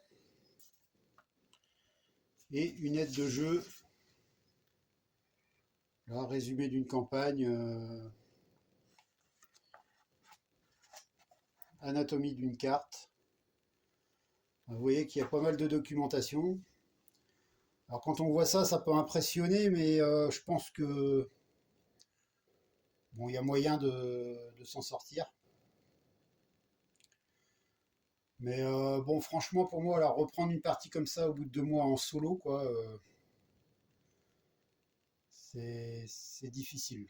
et une aide de jeu, là, résumé d'une campagne. anatomie d'une carte. Vous voyez qu'il y a pas mal de documentation. Alors quand on voit ça, ça peut impressionner, mais je pense que bon, il y a moyen de s'en sortir. Mais bon, franchement, pour moi, alors reprendre une partie comme ça au bout de 2 mois en solo, quoi, c'est difficile.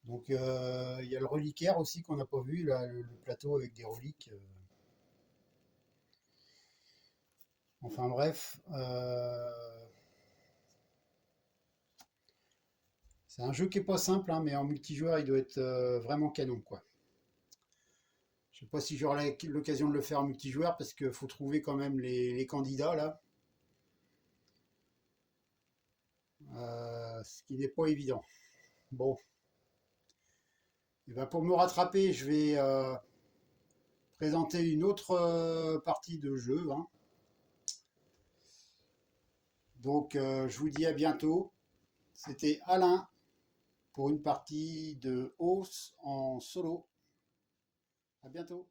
Donc il y a le reliquaire aussi qu'on n'a pas vu, là, le plateau avec des reliques. Enfin bref, c'est un jeu qui est pas simple, hein, mais en multijoueur, il doit être vraiment canon, quoi. Je sais pas si j'aurai l'occasion de le faire en multijoueur parce qu'il faut trouver quand même les candidats là, ce qui n'est pas évident. Bon, et ben pour me rattraper, je vais présenter une autre partie de jeu, hein. Donc je vous dis à bientôt. C'était Alain pour une partie de hausse en solo. À bientôt.